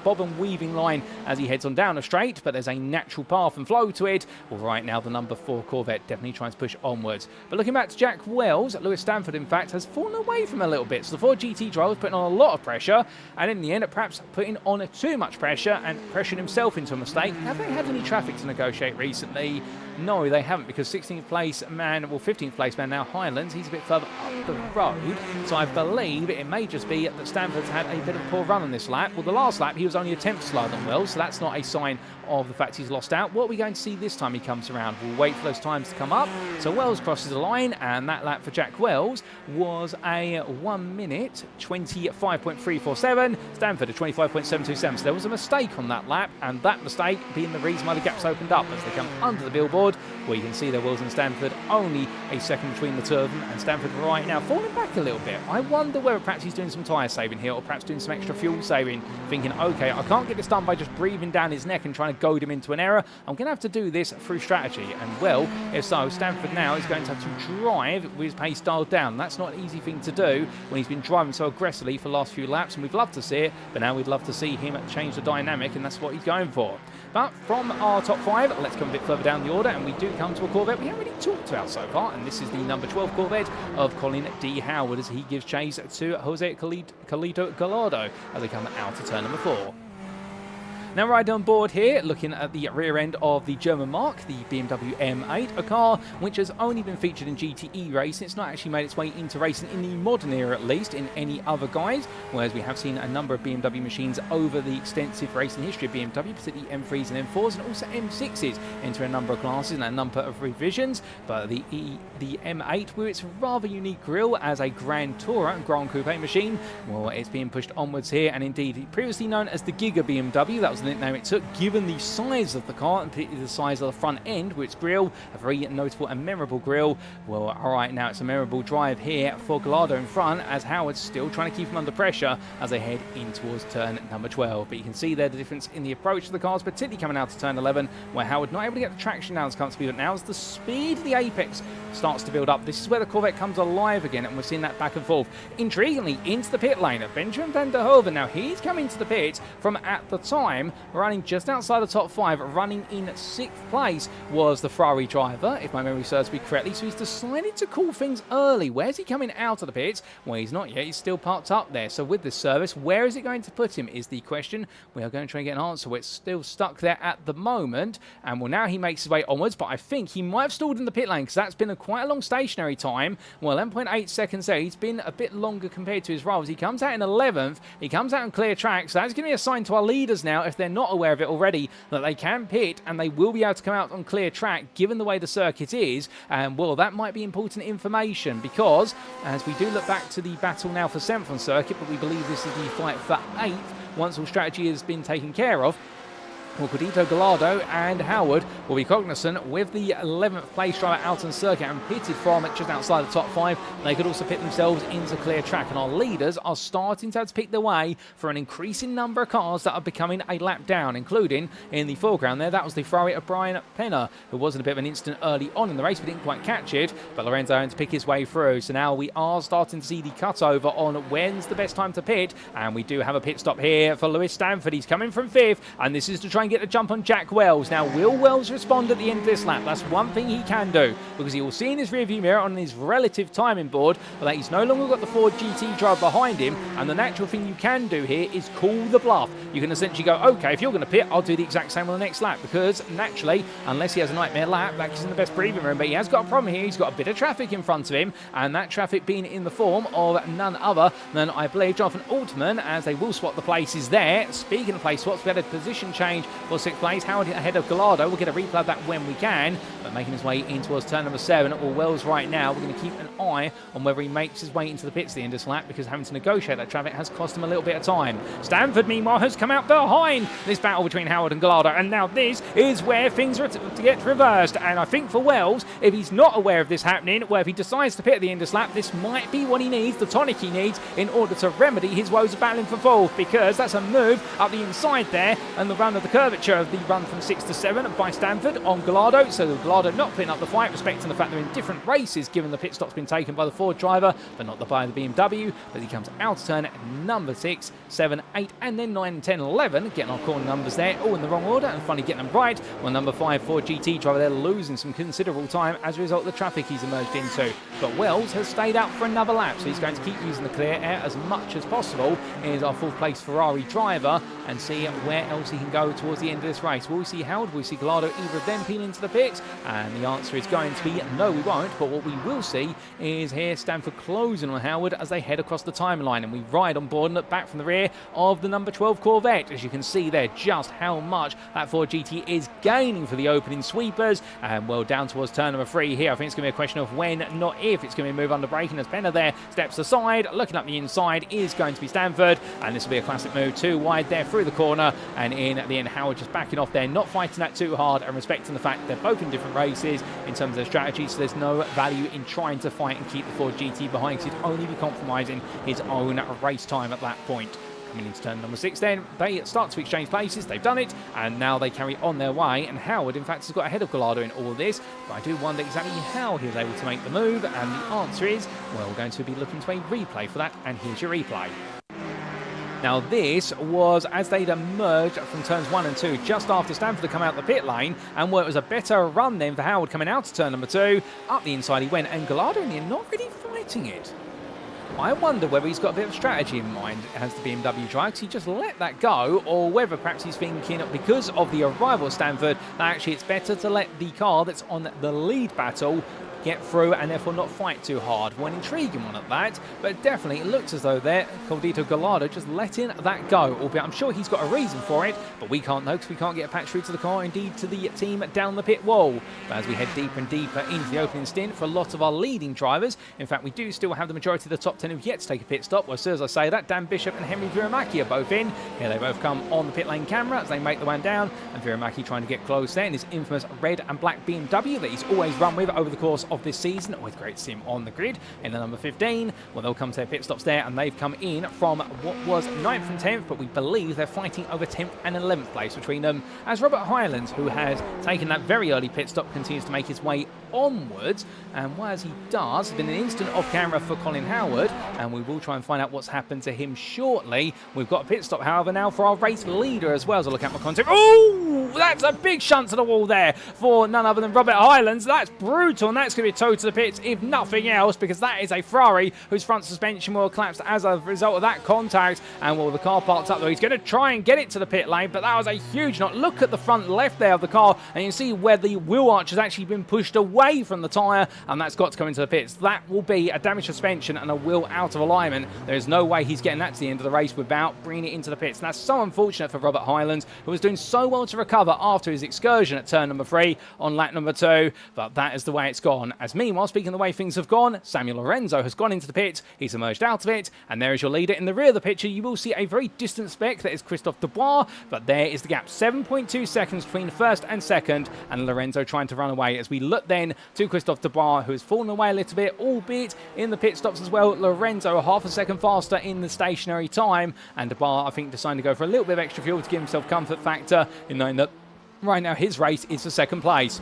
bob and weaving line as he heads on down a straight, but there's a natural path and flow to it. Well, right now the number 4 Corvette Corvette definitely trying to push onwards. But looking back to Jack Wells, Lewis Stanford, in fact, has fallen away from a little bit. So the Ford GT driver putting on a lot of pressure, and in the end, perhaps putting on too much pressure and pressuring himself into a mistake. Have they had any traffic to negotiate recently? No, they haven't, because 16th place man, well, 15th place man now, Highlands, he's a bit further up the road. So I believe it may just be that Stanford's had a bit of a poor run on this lap. Well, the last lap, he was only a 10th slower than Wells, so that's not a sign of the fact he's lost out. What are we going to see this time he comes around? We'll wait for those times to come up. So Wells crosses the line, and that lap for Jack Wells was a 1 minute 25.347. Stanford a 25.727. So there was a mistake on that lap, and that mistake being the reason why the gap's opened up as they come under the billboard, where you can see that Wells and Stanford only a second between the two of them, and Stanford right now falling back a little bit. I wonder whether perhaps he's doing some tyre saving here, or perhaps doing some extra fuel saving, thinking, okay, I can't get this done by just breathing down his neck and trying to goad him into an error. I'm going to have to do this through strategy. And well, if so, Stanford now is going to have to drive with his pace dialed down. That's not an easy thing to do when he's been driving so aggressively for the last few laps, and we'd love to see it, but now we'd love to see him change the dynamic, and that's what he's going for. But from our top 5, let's come a bit further down the order, and we do come to a Corvette we haven't really talked about so far, and this is the number 12 Corvette of Colin D. Howard as he gives chase to Jose Carlito Gallardo as they come out to turn number 4. Now right on board here, looking at the rear end of the German mark, the BMW M8, a car which has only been featured in GTE racing. It's not actually made its way into racing in the modern era, at least, in any other guise, whereas we have seen a number of BMW machines over the extensive racing history of BMW, particularly M3s and M4s, and also M6s enter a number of classes and a number of revisions. But the M8, with its rather unique grille as a Grand Tourer and Grand Coupe machine, well, it's being pushed onwards here, and indeed, previously known as the Giga BMW, that was the nickname it took, given the size of the car and particularly the size of the front end with its grille, a very notable and memorable grille. Well, alright, now it's a memorable drive here for Gallardo in front, as Howard's still trying to keep him under pressure as they head in towards turn number 12. But you can see there the difference in the approach to the cars, particularly coming out to turn 11, where Howard not able to get the traction down as comfortably, but now as the speed of the apex starts to build up, this is where the Corvette comes alive again, and we're seeing that back and forth. Intriguingly, into the pit lane of Benjamin van der Hoeven. Now he's coming to the pit from, at the time, running just outside the top 5, running in 6th place was the Ferrari driver, if my memory serves me correctly. So he's decided to call things early. Where's he coming out of the pits? Well, he's not yet. He's still parked up there. So with this service, where is it going to put him is the question. We are going to try and get an answer. It's still stuck there at the moment. And well, now he makes his way onwards, but I think he might have stalled in the pit lane because that's been quite a long stationary time. Well, 11.8 seconds there. He's been a bit longer compared to his rivals. He comes out in 11th. He comes out on clear track. So that's going to be a sign to our leaders now, if they're not aware of it already, that they can pit and they will be able to come out on clear track given the way the circuit is. And well, that might be important information, because as we do look back to the battle now for 7th on circuit, but we believe this is the fight for 8th once all strategy has been taken care of. Well, Carlito Gallardo and Howard will be cognizant with the 11th place driver out on circuit and pitted from just outside the top 5. They could also pit themselves into clear track, and our leaders are starting to have to pick their way for an increasing number of cars that are becoming a lap down, including in the foreground there. That was the Ferrari of Brian Penner, who wasn't a bit of an incident early on in the race, but didn't quite catch it. But Lorenzo had to pick his way through. So now we are starting to see the cutover on when's the best time to pit, and we do have a pit stop here for Lewis Stanford. He's coming from 5th, and this is to try and get a jump on Jack Wells. Now, will Wells respond at the end of this lap? That's one thing he can do, because he will see in his rearview mirror on his relative timing board that he's no longer got the Ford GT driver behind him, and the natural thing you can do here is call the bluff. You can essentially go, okay, if you're going to pit, I'll do the exact same on the next lap, because naturally, unless he has a nightmare lap, that gives him the best breathing room. But he has got a problem here. He's got a bit of traffic in front of him, and that traffic being in the form of none other than, I believe, Jonathan Altman, as they will swap the places there. Speaking of place swaps, we had a position change for 6th place. Howard ahead of Gallardo. We'll get a replay of that when we can, but making his way in towards turn number 7. Or Wells right now, we're going to keep an eye on whether he makes his way into the pits at the end of this lap, because having to negotiate that traffic has cost him a little bit of time. Stanford, meanwhile, has come out behind this battle between Howard and Gallardo, and now this is where things are to get reversed. And I think for Wells, if he's not aware of this happening, well, if he decides to pit at the end of this lap, this might be what he needs, the tonic he needs, in order to remedy his woes of battling for 4th, because that's a move up the inside there, and the run of the curve curvature of the run from 6 to 7 by Stanford on Gallardo. So Gallardo not putting up the fight, respecting the fact they're in different races, given the pit stop's been taken by the Ford driver, but not by the BMW. But he comes out of turn number 6, 7, 8, and then 9, 10, 11. Getting our corner numbers there, all in the wrong order, and finally getting them right. Well, number 5, Ford GT driver, they're losing some considerable time as a result of the traffic he's emerged into. But Wells has stayed out for another lap, so he's going to keep using the clear air as much as possible. Here's our fourth place Ferrari driver, and see where else he can go towards the end of this race. Will we see Howard? Will we see Gallardo? Either of them peel into the pits? And the answer is going to be no, we won't. But what we will see is here Stanford closing on Howard as they head across the timeline, and we ride on board and look back from the rear of the number 12 Corvette. As you can see there, just how much that Ford GT is gaining for the opening sweepers, and well down towards turn number 3 here. I think it's going to be a question of when, not if. It's going to be a move under braking as Penner there steps aside. Looking up the inside is going to be Stanford, and this will be a classic move, too wide there through the corner, and in at the end Howard just backing off there, not fighting that too hard, and respecting the fact they're both in different races in terms of their strategy, so there's no value in trying to fight and keep the Ford GT behind, because he'd only be compromising his own race time at that point. Coming into turn number 6 then, they start to exchange places, they've done it, and now they carry on their way, and Howard in fact has got ahead of Gallardo in all of this, but I do wonder exactly how he was able to make the move, and the answer is, well, we're going to be looking to a replay for that, and here's your replay. Now this was as they'd emerged from turns 1 and 2 just after Stanford had come out the pit lane, and where it was a better run then for Howard coming out to turn number 2. Up the inside he went, and Gallardo in the end not really fighting it. I wonder whether he's got a bit of strategy in mind as the BMW driver, because he just let that go, or whether perhaps he's thinking because of the arrival of Stanford that actually it's better to let the car that's on the lead battle get through and therefore not fight too hard. One intriguing one at that, but definitely it looks as though there Caldito Gallardo just letting that go, albeit I'm sure he's got a reason for it, but we can't know because we can't get a patch through to the car, indeed to the team down the pit wall. But as we head deeper and deeper into the opening stint for a lot of our leading drivers, in fact we do still have the majority of the top 10 who've yet to take a pit stop. Well, as I say that, Dan Bishop and Henry Viramaki are both in. Here they both come on the pit lane camera as they make the one down, and Viramaki trying to get close there in his infamous red and black BMW that he's always run with over the course of this season. Always great to see him on the grid. In the number 15, well, they'll come to their pit stops there, and they've come in from what was 9th and 10th, but we believe they're fighting over 10th and 11th place between them, as Robert Hylands, who has taken that very early pit stop, continues to make his way onwards, and as he does, there's been an instant off camera for Colin Howard, and we will try and find out what's happened to him shortly. We've got a pit stop, however, now for our race leader as well, so look at my content. Oh, that's a big shunt to the wall there for none other than Robert Hylands. That's brutal, and that's going to be towed to the pits, if nothing else, because that is a Ferrari whose front suspension will collapse as a result of that contact, and well, the car parked up though. He's going to try and get it to the pit lane, but that was a huge knot. Look at the front left there of the car, and you can see where the wheel arch has actually been pushed away from the tyre, and that's got to come into the pits. That will be a damaged suspension and a wheel out of alignment. There is no way he's getting that to the end of the race without bringing it into the pits, and that's so unfortunate for Robert Hylands, who was doing so well to recover after his excursion at turn number 3 on lap number 2, but that is the way it's gone. As meanwhile, speaking of the way things have gone, Samuel Lorenzo has gone into the pit, he's emerged out of it, and there is your leader. In the rear of the picture you will see a very distant speck, that is Christophe Dubois, but there is the gap, 7.2 seconds between first and second, and Lorenzo trying to run away. As we look then to Christophe Dubois, who has fallen away a little bit, albeit in the pit stops as well. Lorenzo half a second faster in the stationary time, and Dubois I think deciding to go for a little bit of extra fuel to give himself comfort factor in knowing that right now his race is for second place.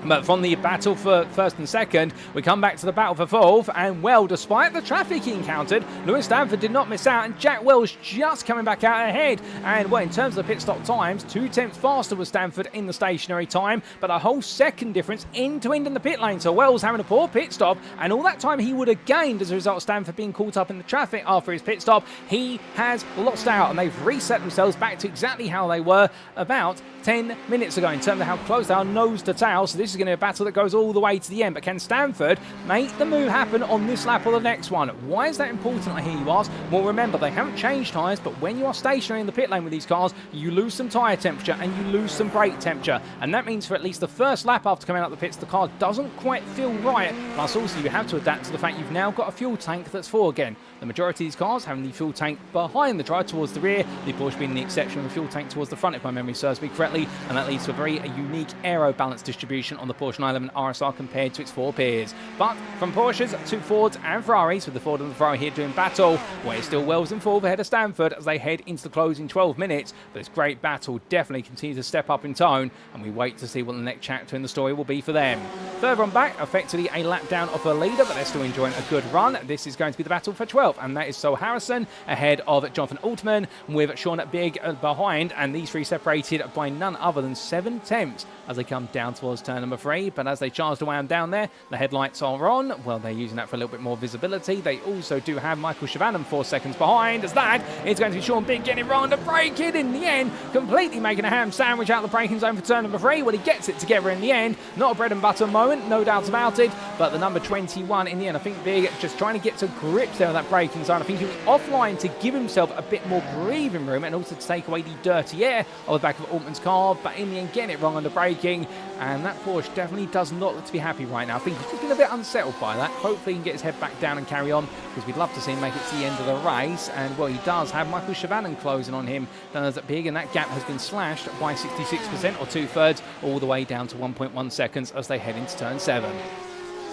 But from the battle for first and second, we come back to the battle for fourth, and well, despite the traffic he encountered, Lewis Stanford did not miss out, and Jack Wells just coming back out ahead. And well, in terms of the pit stop times, 2/10 faster was Stanford in the stationary time, but a whole second difference end to end in the pit lane. So Wells having a poor pit stop, and all that time he would have gained as a result of Stanford being caught up in the traffic after his pit stop, he has lost out, and they've reset themselves back to exactly how they were about 10 minutes ago in terms of how close they are nose to tail. So this is going to be a battle that goes all the way to the end. But can Stanford make the move happen on this lap or the next one? Why is that important, I hear you ask? Well, remember, they haven't changed tyres, but when you are stationary in the pit lane with these cars, you lose some tyre temperature and you lose some brake temperature. And that means for at least the first lap after coming out the pits, the car doesn't quite feel right. Plus also you have to adapt to the fact you've now got a fuel tank that's full again. The majority of these cars having the fuel tank behind the drive towards the rear, the Porsche being the exception with the fuel tank towards the front, if my memory serves me correctly, and that leads to a very unique aero balance distribution on the Porsche 911 RSR compared to its four peers. But from Porsches to Fords and Ferraris, with the Ford and the Ferrari here doing battle, where it's still Wells in fourth ahead of Stanford as they head into the closing 12 minutes. But this great battle definitely continues to step up in tone, and we wait to see what the next chapter in the story will be for them. Further on back, effectively a lap down of the leader, but they're still enjoying a good run. This is going to be the battle for 12th, and that is Sol Harrison ahead of Jonathan Altman, with Sean Bigg behind, and these three separated by none other than 7 tenths as they come down towards turn number 3. But as they charge the way down there, the headlights are on. Well, they're using that for a little bit more visibility. They also do have Michael Shavanen 4 seconds behind, as that is going to be Sean Bigg getting round to break it in the end, completely making a ham sandwich out of the braking zone for turn number 3. Well, he gets it together in the end. Not a bread and butter moment, no doubt about it, but the number 21 in the end, I think Bigg just trying to get to grips there with that braking zone. I think he was offline to give himself a bit more breathing room and also to take away the dirty air on the back of Altman's car, but in the end getting it wrong on the braking, and that Porsche definitely does not look to be happy right now. I think he's just been a bit unsettled by that. Hopefully he can get his head back down and carry on, because we'd love to see him make it to the end of the race. And well, he does have Michael Shavanen closing on him, does that Big, and that gap has been slashed by 66% or 2/3 all the way down to 1.1 seconds as they head into turn 7.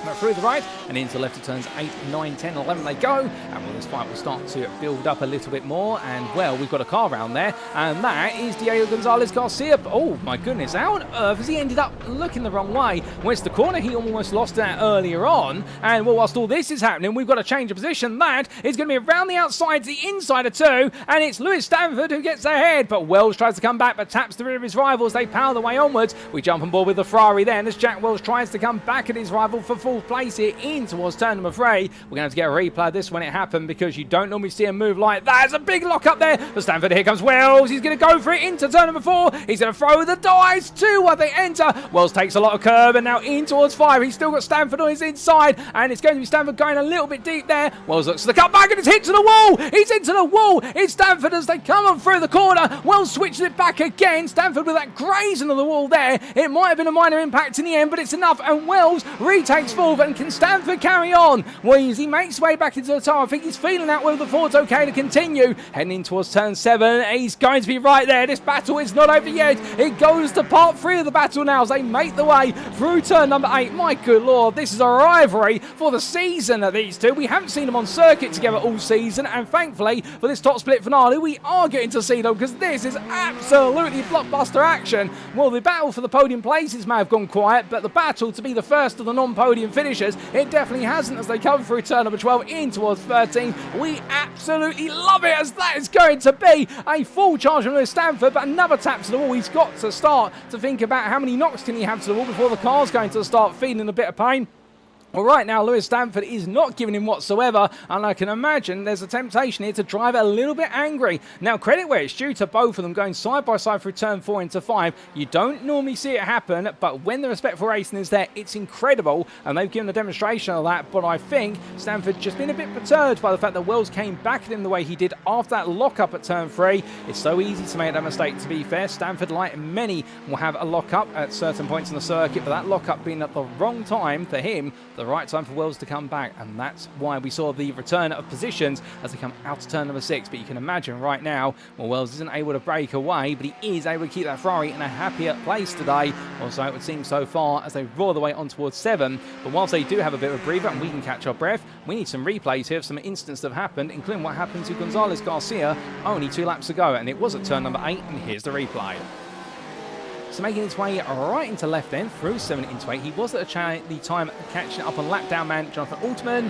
But through the right and into the left of turns 8, 9, 10, 11 they go, and well, this fight will start to build up a little bit more. And well, we've got a car around there, and that is Diego Gonzalez Garcia. Oh my goodness, how on earth has he ended up looking the wrong way? Well, it's the corner he almost lost that earlier on, and well, whilst all this is happening, we've got to change of position. That is going to be around the outside to the inside of 2, and it's Lewis Stanford who gets ahead, but Wells tries to come back but taps the rear of his rivals. They power the way onwards. We jump on board with the Ferrari then as Jack Wells tries to come back at his rival for fourth place here in towards turn number 3. We're going to have to get a replay of this when it happened, because you don't normally see a move like that. There's a big lock up there for Stanford. Here comes Wells. He's going to go for it into turn number 4. He's going to throw the dice too while they enter. Wells takes a lot of curb and now in towards 5. He's still got Stanford on his inside, and it's going to be Stanford going a little bit deep there. Wells looks to the cut back and it's hit to the wall. He's into the wall. It's Stanford as they come on through the corner. Wells switches it back again. Stanford with that grazing of the wall there. It might have been a minor impact in the end, but it's enough, and Wells retakes 4th. And can Stanford carry on? Well, as he makes his way back into the tire, I think he's feeling out whether the Ford's okay to continue. Heading in towards turn 7, he's going to be right there. This battle is not over yet. It goes to part 3 of the battle now as they make the way through turn number 8. My good lord, this is a rivalry for the season of these two. We haven't seen them on circuit together all season, and thankfully for this top split finale, we are getting to see them, because this is absolutely blockbuster action. Well, the battle for the podium places may have gone quiet, but the battle to be the first of the non-podium finishers, it definitely hasn't, as they come through turn number 12 in towards 13. We absolutely love it, as that is going to be a full charge from Lewis Stanford, but another tap to the wall. He's got to start to think about how many knocks can he have to the wall before the car's going to start feeling a bit of pain. Well, right now, Lewis Stanford is not giving him whatsoever, and I can imagine there's a temptation here to drive a little bit angry. Now, credit where it's due to both of them going side by side through turn 4 into 5. You don't normally see it happen, but when the respectful racing is there, it's incredible, and they've given a demonstration of that. But I think Stanford just been a bit perturbed by the fact that Wells came back at him the way he did after that lock-up at turn 3. It's so easy to make that mistake, to be fair. Stanford, like many, will have a lock-up at certain points in the circuit, but that lock-up being at the wrong time for him, the right time for Wells to come back, and that's why we saw the return of positions as they come out to turn number 6. But you can imagine right now, well, Wells isn't able to break away, but he is able to keep that Ferrari in a happier place today, or so it would seem so far, as they roar the way on towards 7. But whilst they do have a bit of a breather and we can catch our breath, we need some replays here of some incidents that have happened, including what happened to Gonzalez Garcia only 2 laps ago, and it was at turn number 8, and here's the replay. So making his way right into left end through 7 into 8. He was at the time catching up on lap down man Jonathan Altman.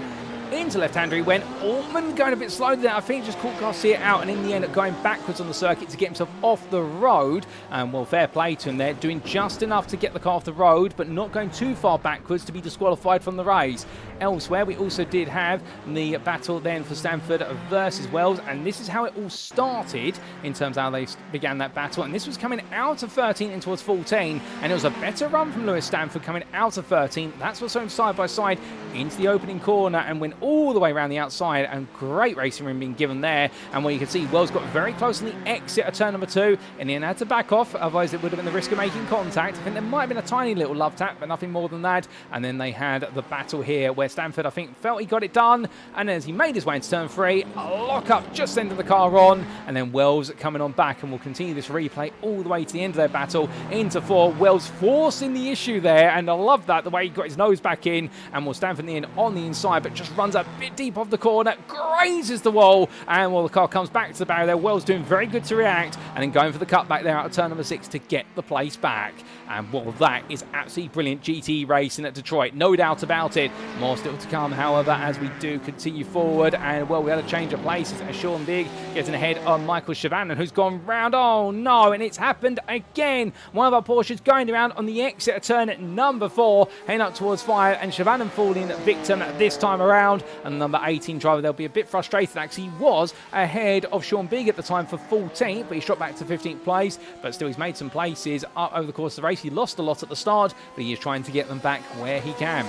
Into left-hander he went. Altman going a bit slow there. I think just caught Garcia out, and in the end going backwards on the circuit to get himself off the road. And well, fair play to him there, doing just enough to get the car off the road, but not going too far backwards to be disqualified from the race. Elsewhere, we also did have the battle then for Stanford versus Wells, and this is how it all started in terms of how they began that battle. And this was coming out of 13 in towards 14, and it was a better run from Lewis Stanford coming out of 13. That's what's on side by side into the opening corner, and when all the way around the outside, and great racing room being given there. And where you can see Wells got very close on the exit of turn number 2, and then had to back off, otherwise it would have been the risk of making contact. I think there might have been a tiny little love tap, but nothing more than that. And then they had the battle here where Stanford, I think, felt he got it done, and as he made his way into turn 3, a lock up just sending the car on, and then Wells coming on back, and we'll continue this replay all the way to the end of their battle into 4. Wells forcing the issue there, and I love that, the way he got his nose back in, and will Stanford in on the inside, but just runs a bit deep off the corner, grazes the wall, and while the car comes back to the barrier there, Wells doing very good to react, and then going for the cutback there out of turn number 6 to get the place back. And well, that is absolutely brilliant GTE racing at Detroit, no doubt about it. More still to come, however, as we do continue forward. And well, we had a change of places as Sean Bigg getting ahead on Michael Shavanen, who's gone round. Oh no, and it's happened again. One of our Porsches going around on the exit of turn at number 4, heading up towards 5, and Shavanen falling victim this time around. And number 18 driver, they'll be a bit frustrated. Actually, he was ahead of Sean Bigg at the time for 14th, but he's dropped back to 15th place. But still, he's made some places up over the course of the race. He lost a lot at the start, but he is trying to get them back where he can.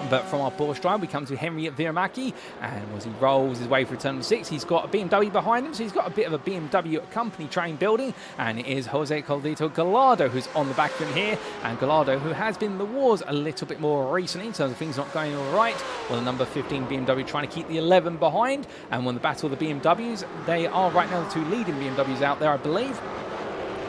But from our Porsche drive, we come to Henry Viramaki, and as he rolls his way through turn 6, he's got a BMW behind him, so he's got a bit of a BMW company train building, and it is Jose Coldito Gallardo who's on the back of him here, and Gallardo, who has been in the wars a little bit more recently in terms of things not going all right. Well, the number 15 BMW trying to keep the 11 behind, and when the battle of the BMWs, they are right now the 2 leading BMWs out there, I believe.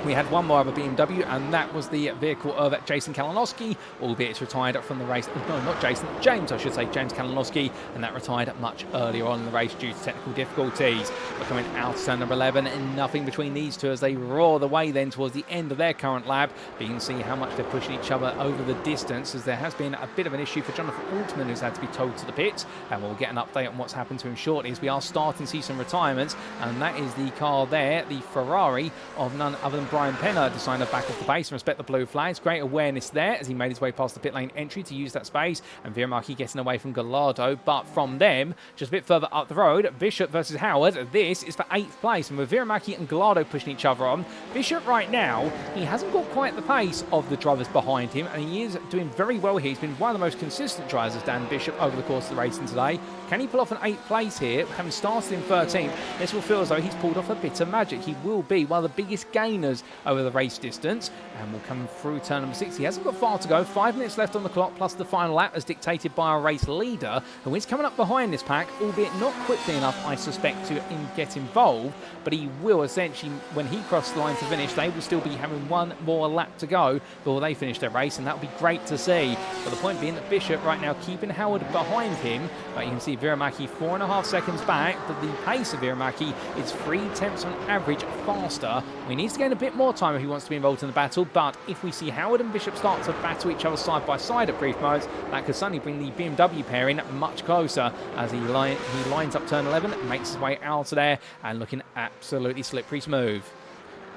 We had one more of a BMW, and that was the vehicle of Jason Kalinowski, albeit it's retired from the race. No, not Jason, James, I should say, James Kalinowski, and that retired much earlier on in the race due to technical difficulties. But coming out of turn number 11, and nothing between these two as they roar the way then towards the end of their current lap. But you can see how much they're pushing each other over the distance, as there has been a bit of an issue for Jonathan Altman, who's had to be towed to the pit, and we'll get an update on what's happened to him shortly, as we are starting to see some retirements, and that is the car there, the Ferrari of none other than Brian Penner, decided to back off the base and respect the blue flags. Great awareness there as he made his way past the pit lane entry to use that space, and Viramaki getting away from Gallardo. But from them, just a bit further up the road, Bishop versus Howard. This is for 8th place, and with Viramaki and Gallardo pushing each other on, Bishop right now, he hasn't got quite the pace of the drivers behind him, and he is doing very well here. He's been one of the most consistent drivers, Dan Bishop, over the course of the racing today. Can he pull off an 8th place here, having started in 13th? This will feel as though he's pulled off a bit of magic. He will be one of the biggest gainers over the race distance, and will come through turn number 6. He hasn't got far to go, 5 minutes left on the clock, plus the final lap as dictated by our race leader, who is coming up behind this pack, albeit not quickly enough, I suspect, to get involved, but he will essentially, when he crosses the line to finish, they will still be having one more lap to go before they finish their race, and that would be great to see. But the point being that Bishop right now keeping Howard behind him, but you can see Viramaki 4.5 seconds back, but the pace of Viramaki is 3/10 on average faster. He needs to gain a bit more time if he wants to be involved in the battle, but if we see Howard and Bishop start to battle each other side by side at brief moments, that could suddenly bring the BMW pair in much closer as he lines up turn 11, makes his way out of there, and looking absolutely slippery smooth.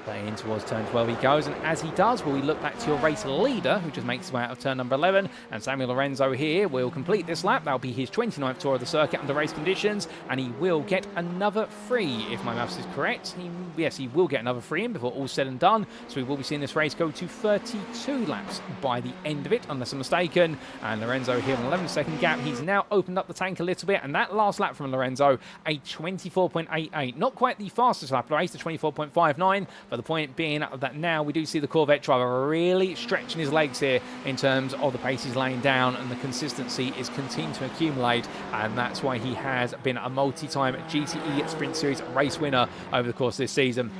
In towards turn 12 he goes, and as he does, well, we look back to your race leader, who just makes his way out of turn number 11, and Samuel Lorenzo here will complete this lap. That'll be his 29th tour of the circuit under race conditions, and he will get another free, if my maths is correct. Yes, he will get another free in before all's said and done, so we will be seeing this race go to 32 laps by the end of it, unless I'm mistaken. And Lorenzo here on an 11-second gap. He's now opened up the tank a little bit, and that last lap from Lorenzo, a 24.88. Not quite the fastest lap of the race, the 24.59, but the point being that now we do see the Corvette driver really stretching his legs here in terms of the pace he's laying down, and the consistency is continuing to accumulate, and that's why he has been a multi-time GTE Sprint Series race winner over the course of this season.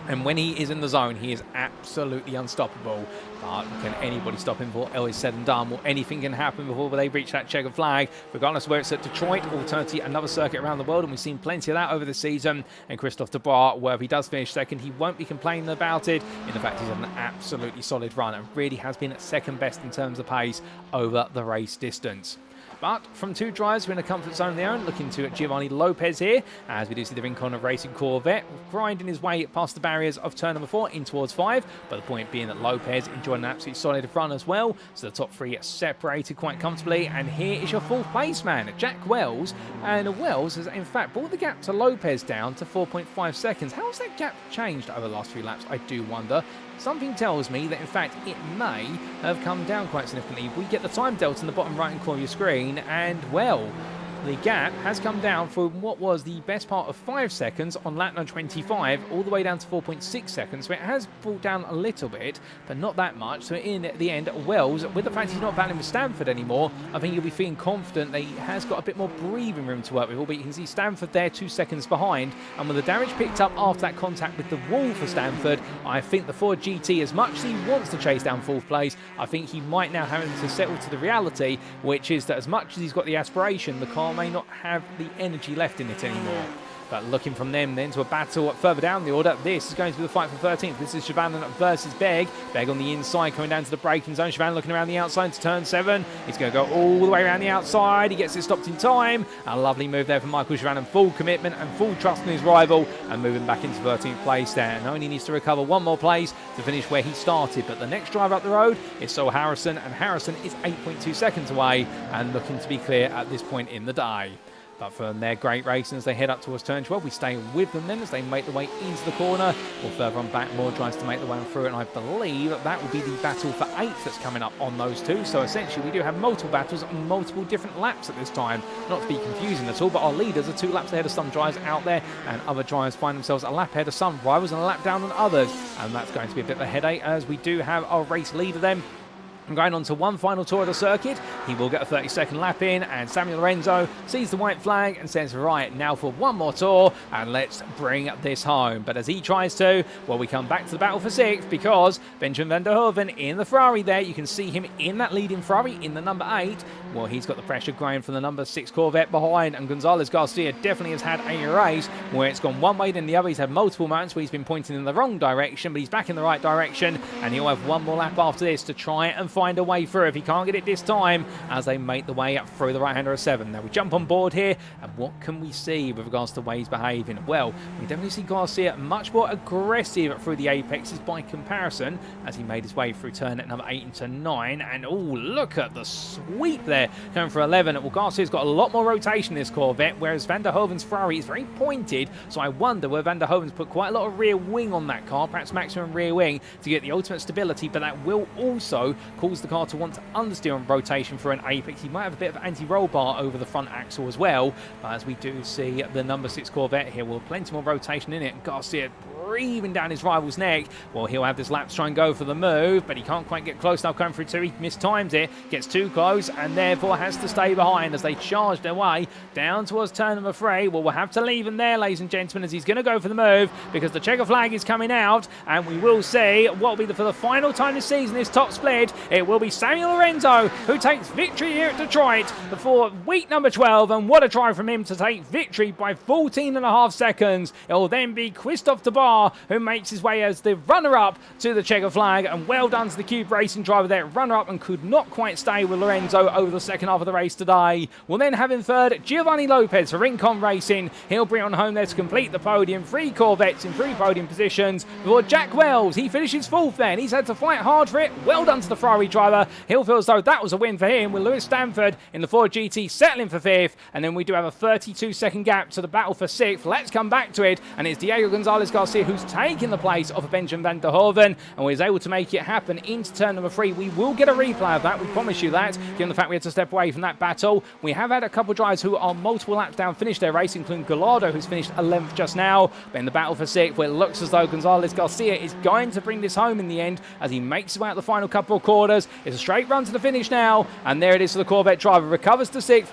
And when he is in the zone, he is absolutely unstoppable. But can anybody stop him before all is said and done? Well, anything can happen before they reach that checkered flag, regardless of where it's at Detroit, alternatively another circuit around the world, and we've seen plenty of that over the season. And Christophe Dubois, where if he does finish second, he won't be complaining about it. In fact, he's had an absolutely solid run and really has been at second best in terms of pace over the race distance. But from 2 drivers, we're in a comfort zone of their own, looking to Giovanni Lopez here, as we do see the Rincon of Racing Corvette grinding his way past the barriers of turn number 4 in towards 5. But the point being that Lopez enjoyed an absolute solid run as well, so the top 3 separated quite comfortably. And here is your 4th place man, Jack Wells, and Wells has in fact brought the gap to Lopez down to 4.5 seconds. How has that gap changed over the last few laps, I do wonder. Something tells me that, in fact, it may have come down quite significantly. We get the time delta in the bottom right-hand corner of your screen, and, well, the gap has come down from what was the best part of 5 seconds on lap number 25 all the way down to 4.6 seconds. So it has brought down a little bit, but not that much. So in the end, Wells, with the fact he's not battling with Stanford anymore, I think he'll be feeling confident that he has got a bit more breathing room to work with. Albeit you can see Stanford there 2 seconds behind, and with the damage picked up after that contact with the wall for Stanford, I think the Ford GT, as much as he wants to chase down 4th place, I think he might now have to settle to the reality, which is that as much as he's got the aspiration, the car may not have the energy left in it anymore. But looking from them then to a battle further down the order, this is going to be the fight for 13th. This is Shavanan versus Begg. Begg on the inside coming down to the braking zone. Shavanan looking around the outside to turn 7. He's going to go all the way around the outside. He gets it stopped in time. A lovely move there from Michael Shavanan. Full commitment and full trust in his rival, and moving back into 13th place there. And only needs to recover one more place to finish where he started. But the next driver up the road is Sol Harrison, and Harrison is 8.2 seconds away and looking to be clear at this point in the day. But from their great racing as they head up towards turn 12, we stay with them then as they make the way into the corner. Or further on back, more drives to make the way through it. And I believe that will be the battle for 8th that's coming up on those two. So essentially, we do have multiple battles on multiple different laps at this time. Not to be confusing at all, but our leaders are 2 laps ahead of some drivers out there, and other drivers find themselves a lap ahead of some rivals and a lap down on others. And that's going to be a bit of a headache as we do have our race leader then. And going on to one final tour of the circuit, he will get a 30-second lap in, and Samuel Lorenzo sees the white flag and says, right, now for one more tour, and let's bring this home. But as he tries to, well, we come back to the battle for 6th, because Benjamin van der Hoeven in the Ferrari there, you can see him in that leading Ferrari in the number 8. Well, he's got the pressure growing from the number 6 Corvette behind, and Gonzalez Garcia definitely has had a race where it's gone one way then the other. He's had multiple moments where he's been pointing in the wrong direction, but he's back in the right direction, and he'll have one more lap after this to try and find a way through if he can't get it this time, as they make the way up through the right-hander of 7. Now we jump on board here, and what can we see with regards to the way he's behaving? Well, we definitely see Garcia much more aggressive through the apexes by comparison, as he made his way through turn at number 8 into 9, and oh, look at the sweep there coming for 11. Well, Garcia's got a lot more rotation in this Corvette, whereas Van der Hoeven's Ferrari is very pointed, so I wonder whether Van der Hoeven's put quite a lot of rear wing on that car, perhaps maximum rear wing, to get the ultimate stability, but that will also cause the car to want to understeer on rotation for an apex. He might have a bit of anti-roll bar over the front axle as well, but as we do see the number 6 Corvette here, well, plenty more rotation in it, and Garcia breathing down his rival's neck. Well, he'll have this lap to try and go for the move, but he can't quite get close enough coming through 2. He mistimes it, gets too close, and therefore has to stay behind as they charge their way down towards turn number 3. Well, we'll have to leave him there, ladies and gentlemen, as he's going to go for the move, because the checker flag is coming out, and we will see what will be for the final time this season, this top split. It will be Samuel Lorenzo who takes victory here at Detroit for week number 12, and what a try from him to take victory by 14.5 seconds. It will then be Christophe Tabar who makes his way as the runner-up to the checker flag, and well done to the Cube Racing driver there, runner-up, and could not quite stay with Lorenzo over the second half of the race today. We'll then have in third Giovanni Lopez for Rincon Racing. He'll bring on home there to complete the podium. 3 Corvettes in 3 podium positions. Before Jack Wells, he finishes 4th then. He's had to fight hard for it. Well done to the Ferrari driver. He'll feel as though that was a win for him, with Lewis Stanford in the Ford GT settling for 5th, and then we do have a 32-second gap to the battle for 6th. Let's come back to it, and it's Diego Gonzalez Garcia who's taking the place of Benjamin van der Hoeven, and was able to make it happen into turn number 3. We will get a replay of that, we promise you that, given the fact we had to step away from that battle. We have had a couple of drivers who are multiple laps down finish their race, including Gallardo, who's finished 11th just now, but in the battle for 6th, where it looks as though Gonzalez Garcia is going to bring this home in the end, as he makes his way out the final couple of quarters. It's a straight run to the finish now, and there it is for the Corvette driver, recovers to 6th,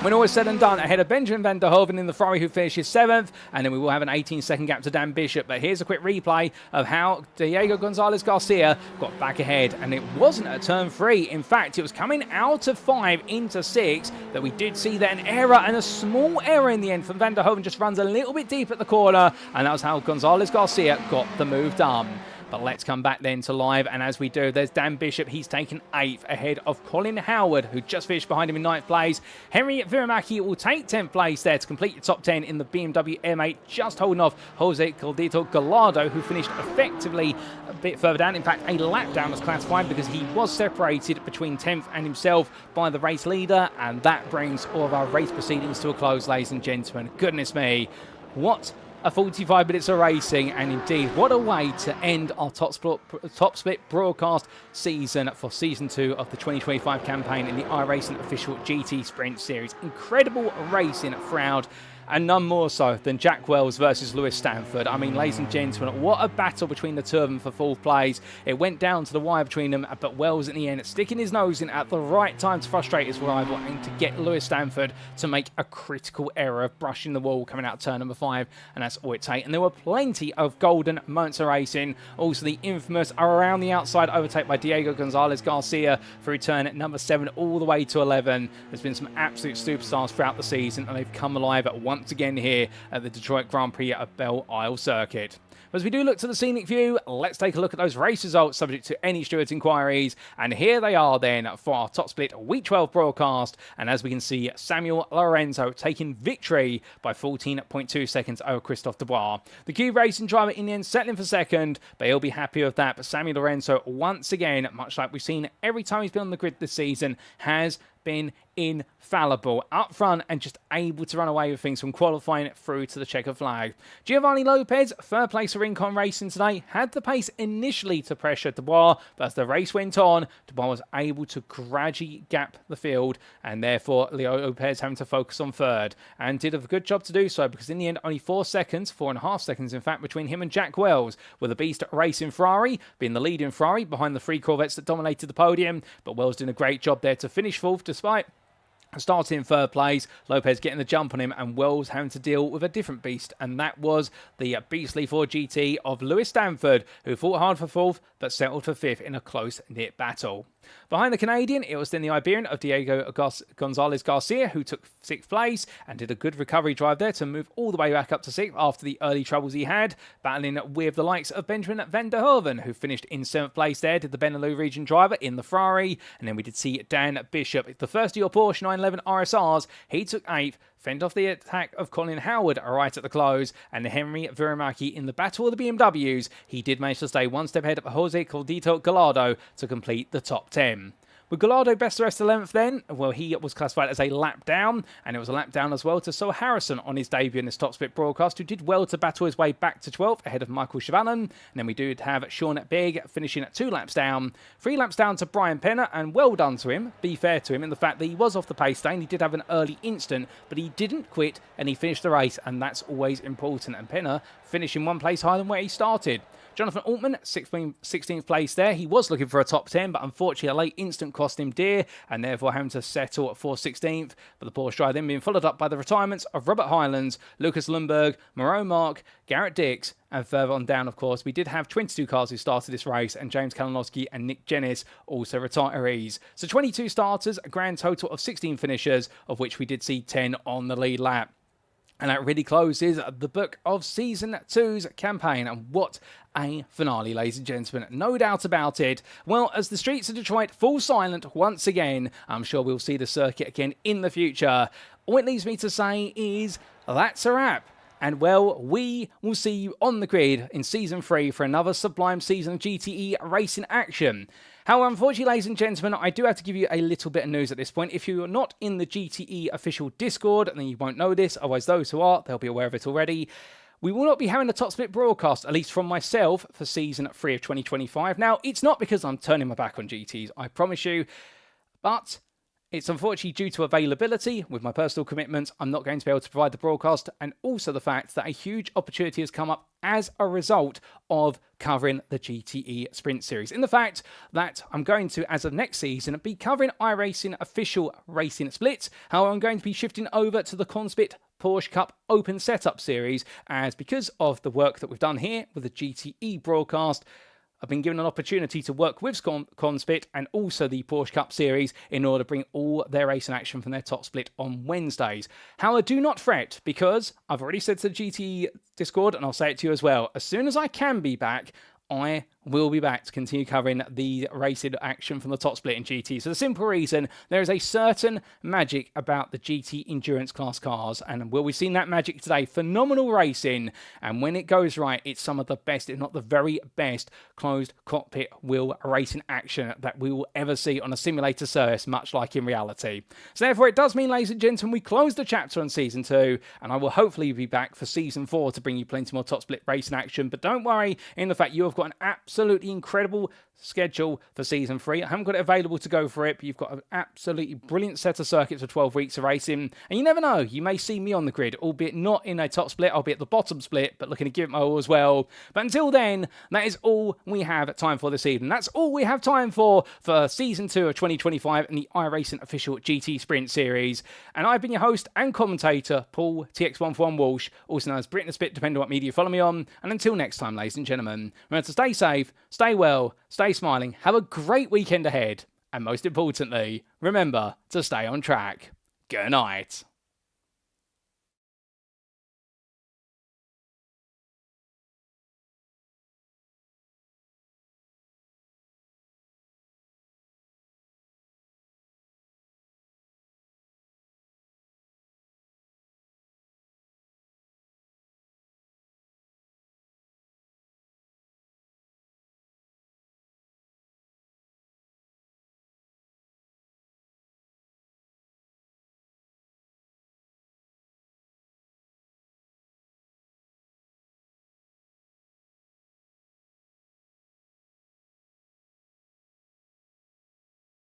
when all is said and done, ahead of Benjamin van der Hoeven in the Ferrari, who finishes 7th, and then we will have an 18-second gap to Dan Bishop. But here's a quick replay of how Diego Gonzalez Garcia got back ahead, and it wasn't at turn 3. In fact, it was coming out of 5 into 6 that we did see that an error, and a small error in the end from van der Hoeven, just runs a little bit deep at the corner, and that was how Gonzalez Garcia got the move done. But let's come back then to live, and as we do, there's Dan Bishop. He's taken 8th ahead of Colin Howard, who just finished behind him in 9th place. Henry Viramaki will take 10th place there to complete the top 10 in the BMW M8, just holding off Jose Caldito Gallardo, who finished effectively a bit further down. In fact, a lap down was classified because he was separated between 10th and himself by the race leader, and that brings all of our race proceedings to a close, ladies and gentlemen. Goodness me, what a 45 minutes of racing, and indeed what a way to end our top split broadcast season for season 2 of the 2025 campaign in the iRacing official GTE Sprint Series. Incredible racing throughout, and none more so than Jack Wells versus Lewis Stanford. I mean, ladies and gentlemen, what a battle between the two of them for 4th place. It went down to the wire between them, but Wells in the end sticking his nose in at the right time to frustrate his rival and to get Lewis Stanford to make a critical error of brushing the wall coming out turn number 5, and that's all it takes. And there were plenty of golden moments of racing. Also the infamous around the outside overtake by Diego Gonzalez Garcia through turn number 7 all the way to 11. There's been some absolute superstars throughout the season, and they've come alive at once again here at the Detroit Grand Prix at Belle Isle Circuit. As we do look to the scenic view, let's take a look at those race results subject to any stewards' inquiries. And here they are then for our top split week 12 broadcast. And as we can see, Samuel Lorenzo taking victory by 14.2 seconds over Christophe Dubois. The Cube Racing driver in the end settling for second, but he'll be happy with that. But Samuel Lorenzo, once again, much like we've seen every time he's been on the grid this season, has been infallible up front and just able to run away with things from qualifying through to the checker flag. Giovanni Lopez, 3rd place for Rincon Racing today, had the pace initially to pressure Dubois, but as the race went on, Dubois was able to gradually gap the field, and therefore Leo Lopez having to focus on 3rd, and did a good job to do so, because in the end only 4.5 seconds in fact between him and Jack Wells, with the Beast Racing Ferrari being the leading Ferrari behind the 3 Corvettes that dominated the podium, but Wells doing a great job there to finish 4th despite starting in 3rd place, Lopez getting the jump on him, and Wells having to deal with a different beast, and that was the beastly Ford GT of Lewis Stanford, who fought hard for 4th, but settled for 5th in a close-knit battle. Behind the Canadian, it was then the Iberian of Diego Gonzalez Garcia, who took 6th place and did a good recovery drive there to move all the way back up to 6th after the early troubles he had, battling with the likes of Benjamin van der Hoeven, who finished in 7th place there, did the Benelux region driver in the Ferrari, and then we did see Dan Bishop, the first of your Porsche 911 RSRs, he took 8th, fended off the attack of Colin Howard right at the close, and Henry Viramaki in the battle of the BMWs, he did manage to stay one step ahead of Jose Caldito Gallardo to complete the top 10. With Gallardo best the rest of the 11th then, well, he was classified as a lap down, and it was a lap down as well to Sol Harrison on his debut in this top split broadcast, who did well to battle his way back to 12th ahead of Michael Chavalan. And then we do have Sean Bigg finishing at 2 laps down, 3 laps down to Brian Penner, and well done to him, be fair to him in the fact that he was off the pace lane. He did have an early instant, but he didn't quit and he finished the race, and that's always important. And Penner finishing 1 place higher than where he started. Jonathan Altman, 16th place there. He was looking for a top 10, but unfortunately a late instant cost him dear, and therefore having to settle for 16th. But the Porsche drive then being followed up by the retirements of Robert Hylands, Lucas Lundberg, Moreau Mark, Garrett Dix, and further on down, of course, we did have 22 cars who started this race, and James Kalinowski and Nick Jennis also retirees. So 22 starters, a grand total of 16 finishers, of which we did see 10 on the lead lap. And that really closes the book of Season 2's campaign. And what a finale, ladies and gentlemen. No doubt about it. Well, as the streets of Detroit fall silent once again, I'm sure we'll see the circuit again in the future. All it leaves me to say is, that's a wrap. And well, we will see you on the grid in Season 3 for another sublime season of GTE racing action. However, unfortunately, ladies and gentlemen, I do have to give you a little bit of news at this point. If you're not in the GTE official Discord, then you won't know this. Otherwise, those who are, they'll be aware of it already. We will not be having a top split broadcast, at least from myself, for Season 3 of 2025. Now, it's not because I'm turning my back on GTs, I promise you, but it's unfortunately due to availability. With my personal commitments, I'm not going to be able to provide the broadcast, and also the fact that a huge opportunity has come up as a result of covering the GTE Sprint Series. In the fact that I'm going to, as of next season, be covering iRacing official racing splits. However, I'm going to be shifting over to the Conspit Porsche Cup Open Setup Series, as because of the work that we've done here with the GTE broadcast, I've been given an opportunity to work with Conspit and also the Porsche Cup Series in order to bring all their racing action from their top split on Wednesdays. However, do not fret, because I've already said to the GTE Discord, and I'll say it to you as well, as soon as I can be back, I we'll be back to continue covering the racing action from the top split in GT. So the simple reason, there is a certain magic about the GT endurance class cars, and will we seen that magic today? Phenomenal racing, and when it goes right, it's some of the best, if not the very best, closed cockpit wheel racing action that we will ever see on a simulator service, much like in reality. So therefore, it does mean, ladies and gentlemen, we close the chapter on Season 2, and I will hopefully be back for Season 4 to bring you plenty more top split racing action. But don't worry in the fact you have got an absolutely incredible schedule for Season 3. I haven't got it available to go for it, but you've got an absolutely brilliant set of circuits for 12 weeks of racing. And you never know, you may see me on the grid, albeit not in a top split, I'll be at the bottom split, but looking to give it my all as well. But until then, that is all we have time for this evening. That's all we have time for Season 2 of 2025 and the iRacing official GTE Sprint Series. And I've been your host and commentator, Paul TX141 Walsh, also known as Britain Spit, depending on what media you follow me on. And until next time, ladies and gentlemen, remember to stay safe, stay well, stay smiling, have a great weekend ahead, and most importantly, remember to stay on track. Good night.